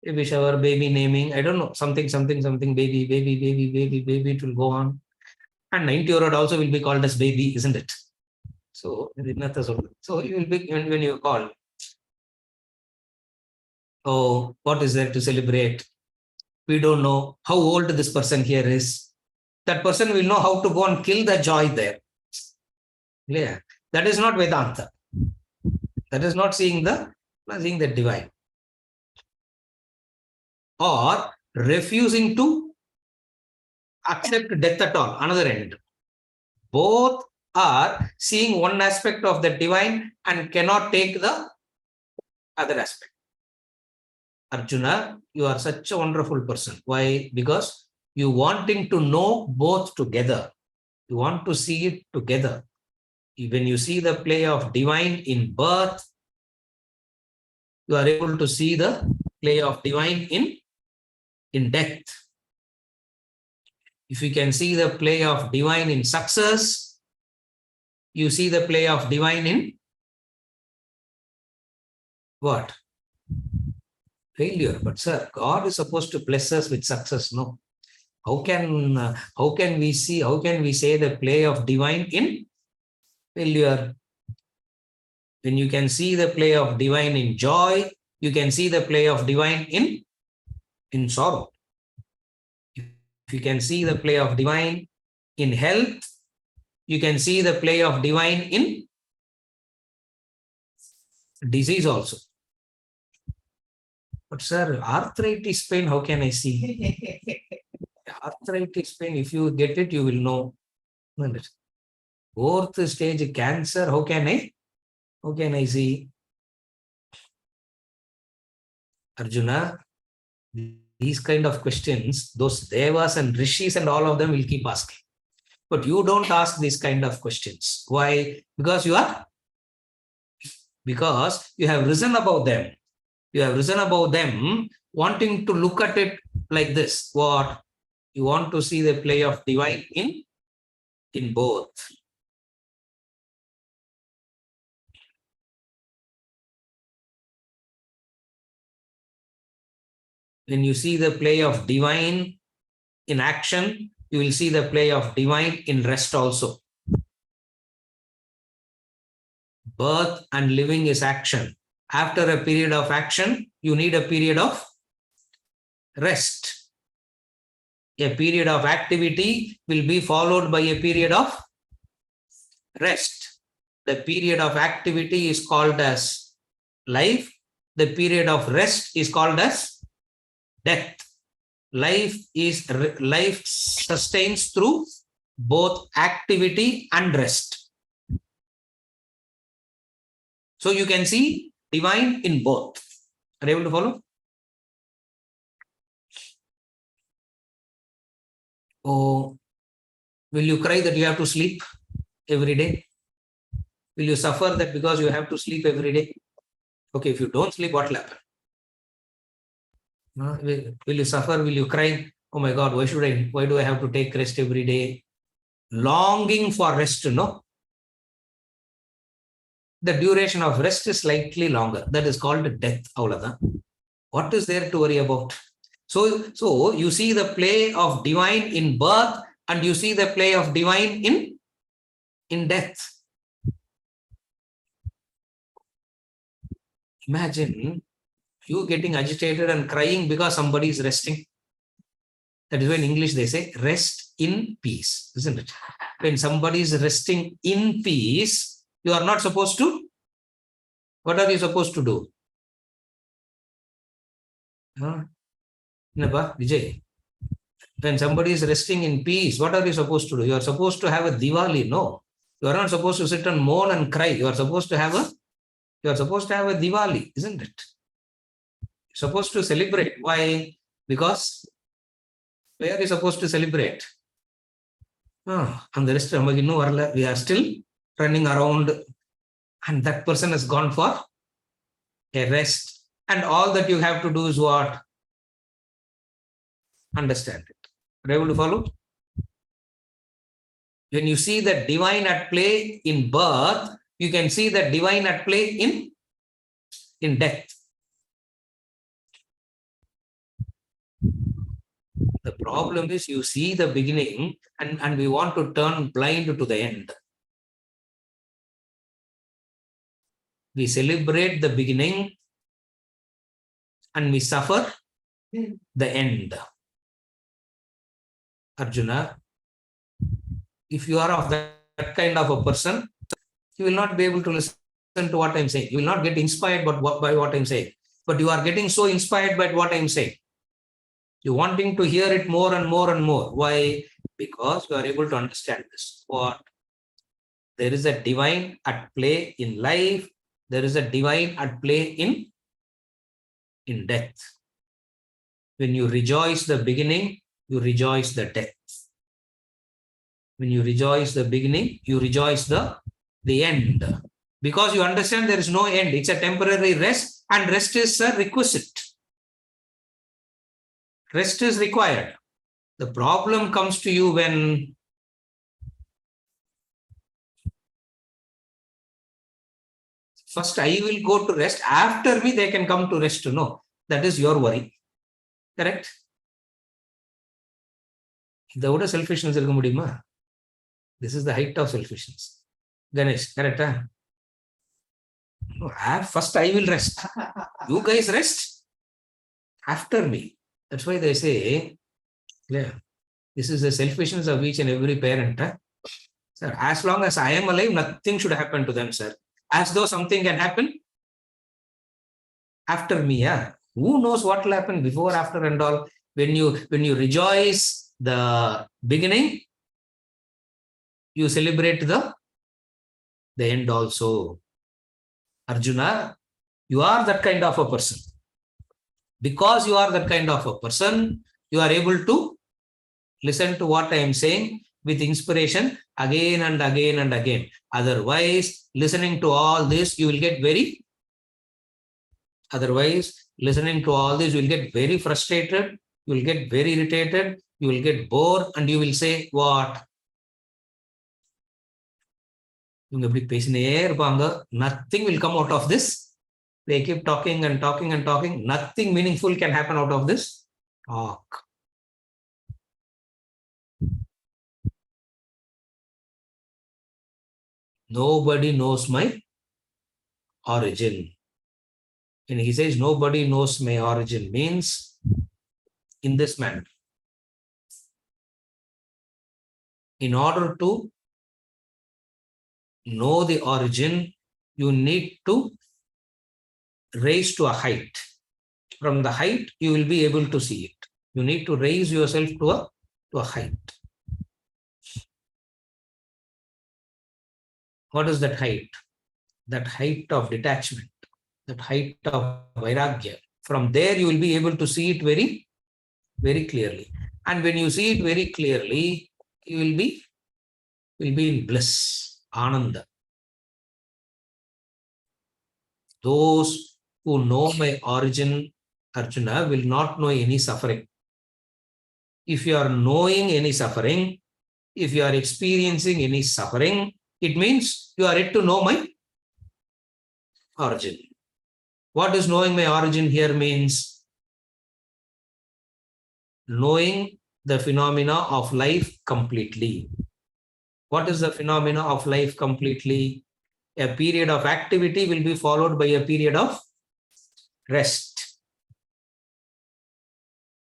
baby shower, baby naming, I don't know, something, baby, it will go on. And 90-year-old also will be called as baby, isn't it? So you will be, when you call, oh, what is there to celebrate? We don't know how old this person here is. That person will know how to go and kill the joy there. Yeah. That is not Vedanta. That is not seeing the divine. Or refusing to accept death at all, another end. Both are seeing one aspect of the divine and cannot take the other aspect. Arjuna, you are such a wonderful person. Why? Because you wanting to know both together. You want to see it together. When you see the play of divine in birth, you are able to see the play of divine in death. If you can see the play of divine in success, you see the play of divine in what? Failure. But sir, God is supposed to bless us with success. No. How can we say the play of divine in failure? When you can see the play of divine in joy, you can see the play of divine in sorrow. If you can see the play of divine in health, you can see the play of divine in disease also. But sir, arthritis pain, how can I see? Arthritis pain, if you get it, you will know. Fourth stage cancer, how can I see? Arjuna, these kind of questions, those devas and rishis and all of them will keep asking. But you don't ask these kind of questions. Why? Because you have risen above them. You have risen above them, wanting to look at it like this. What? You want to see the play of divine in both. When you see the play of divine in action, you will see the play of divine in rest also. Birth and living is action. After a period of action, you need a period of rest. A period of activity will be followed by a period of rest. The period of activity is called as life. The period of rest is called as death. Life sustains through both activity and rest. So you can see divine in both. Are you able to follow? Oh, will you cry that you have to sleep every day? Will you suffer that because you have to sleep every day? Okay, if you don't sleep, what will happen? Will you suffer? Will you cry? Oh my God, why do I have to take rest every day? Longing for rest, no? The duration of rest is slightly longer. That is called death. What is there to worry about? So you see the play of divine in birth and you see the play of divine in death. Imagine you getting agitated and crying because somebody is resting. That is why in English they say rest in peace, isn't it? When somebody is resting in peace, you are not supposed to. What are you supposed to do? Vijay. When somebody is resting in peace, what are you supposed to do? You are supposed to have a Diwali. No, you are not supposed to sit and moan and cry. You are supposed to have a Diwali, isn't it? You're supposed to celebrate. Why? Because where are you supposed to celebrate? And the rest, we are still running around, and that person has gone for a rest. And all that you have to do is what? Understand it. Are you able to follow? When you see the divine at play in birth, you can see the divine at play in death. The problem is you see the beginning and we want to turn blind to the end. We celebrate the beginning and we suffer the end. Arjuna, if you are of that kind of a person, you will not be able to listen to what I'm saying. You will not get inspired by what I'm saying. But you are getting so inspired by what I'm saying. You're wanting to hear it more and more and more. Why? Because you are able to understand this. What? There is a divine at play in life. There is a divine at play in death. When you rejoice the beginning, you rejoice the death. When you rejoice the beginning, you rejoice the end. Because you understand there is no end. It's a temporary rest, and rest is a requisite. Rest is required. The problem comes to you when first I will go to rest, after me they can come to rest. No, that is your worry. Correct? The selfishness irukka mudiyuma. This is the height of selfishness. Ganesh, correct? No, first I will rest. You guys rest after me. That's why they say, yeah, this is the selfishness of each and every parent. Sir, as long as I am alive, nothing should happen to them, sir. As though something can happen after me. Yeah. Who knows what will happen before, after, and all. When you rejoice the beginning, you celebrate the end also. Arjuna, you are that kind of a person. Because you are that kind of a person, you are able to listen to what I am saying with inspiration again and again and again. Otherwise, listening to all this, you will get very frustrated, you will get very irritated, you will get bored, and you will say, what? Nothing will come out of this. They keep talking and talking and talking. Nothing meaningful can happen out of this talk. Nobody knows my origin. And he says, nobody knows my origin means in this manner. In order to know the origin, you need to raise to a height. From the height, you will be able to see it. You need to raise yourself to a height. What is that height? That height of detachment, that height of vairagya. From there, you will be able to see it very, very clearly. And when you see it very clearly, you will be in bliss, ananda. Those who know my origin, Arjuna, will not know any suffering. If you are knowing any suffering, if you are experiencing any suffering, it means you are yet to know my origin. What is knowing my origin here means? Knowing the phenomena of life completely. What is the phenomena of life completely? A period of activity will be followed by a period of rest.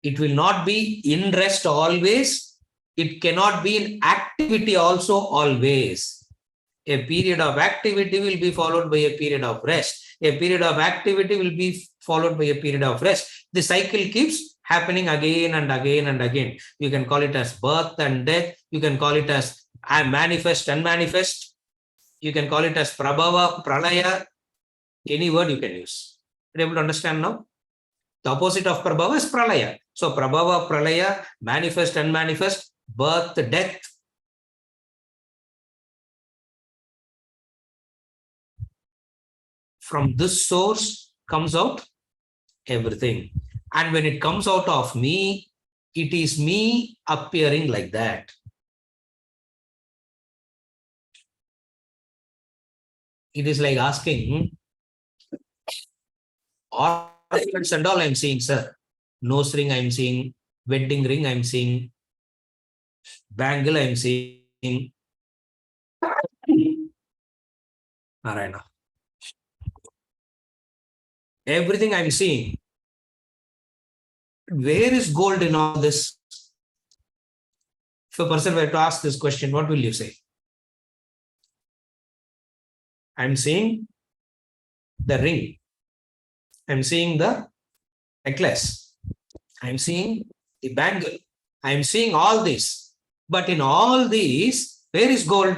It will not be in rest always. It cannot be in activity also always. A period of activity will be followed by a period of rest. A period of activity will be followed by a period of rest. The cycle keeps happening again and again and again. You can call it as birth and death. You can call it as manifest and manifest. You can call it as prabhava, pralaya. Any word you can use. Are you able to understand now? The opposite of prabhava is pralaya. So prabhava, pralaya, manifest and manifest, birth, death. From this source comes out everything. And when it comes out of me, it is me appearing like that. It is like asking, ornaments and all I'm seeing, sir. Nose ring I'm seeing, wedding ring I'm seeing, bangle I'm seeing. Narayana. Everything I'm seeing. Where is gold in all this? If a person were to ask this question, what will you say? I'm seeing the ring. I'm seeing the necklace. I'm seeing the bangle. I'm seeing all this. But in all these, where is gold?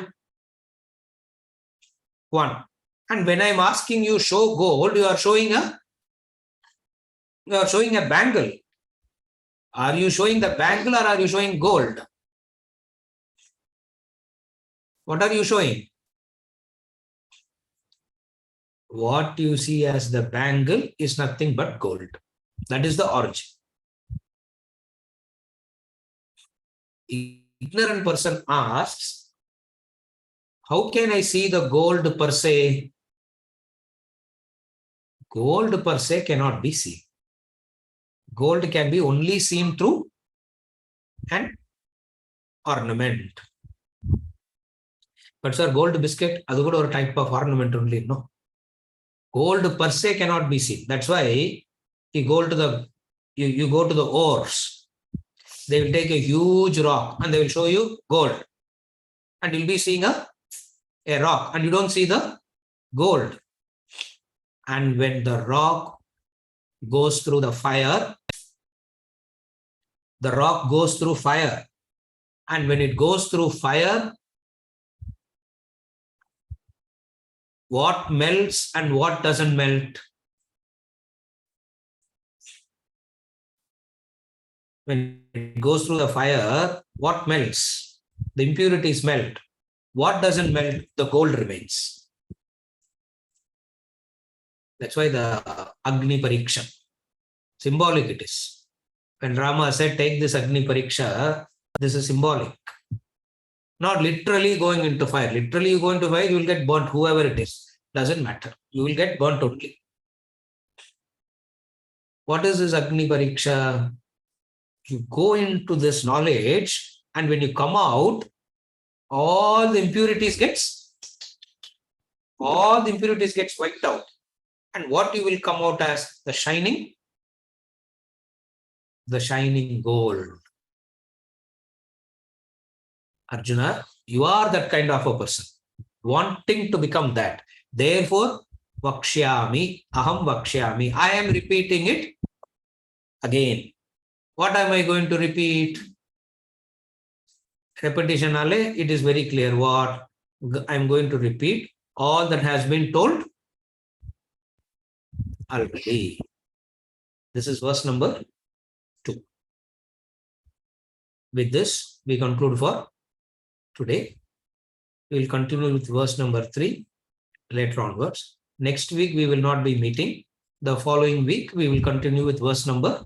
One. And when I'm asking you show gold, you are showing a bangle. Are you showing the bangle or are you showing gold? What are you showing? What you see as the bangle is nothing but gold. That is the origin. Ignorant person asks, how can I see the gold per se? Gold per se cannot be seen. Gold can be only seen through an ornament. But sir, gold biscuit, that's a type of ornament only, no? Gold per se cannot be seen. That's why you go to the ores. They will take a huge rock and they will show you gold. And you'll be seeing a rock and you don't see the gold. And when the rock goes through the fire, the rock goes through fire. And when it goes through fire, what melts and what doesn't melt? When it goes through the fire, what melts? The impurities melt. What doesn't melt? The gold remains. That's why the Agni Pariksha. Symbolic it is. When Rama said, take this Agni Pariksha, this is symbolic. Not literally going into fire. Literally you go into fire, you will get burnt, whoever it is. Doesn't matter. You will get burnt only. What is this Agni Pariksha? You go into this knowledge and when you come out, all the impurities gets wiped out. And what you will come out as? The shining gold. Arjuna, you are that kind of a person, wanting to become that. Therefore, vakshyami, aham vakshyami. I am repeating it again. What am I going to repeat? Repetition, it is very clear what I am going to repeat. All that has been told already. This is verse number 2. with this, we conclude for today. We will continue with verse number 3 later onwards. Next week, we will not be meeting. The following week, we will continue with verse number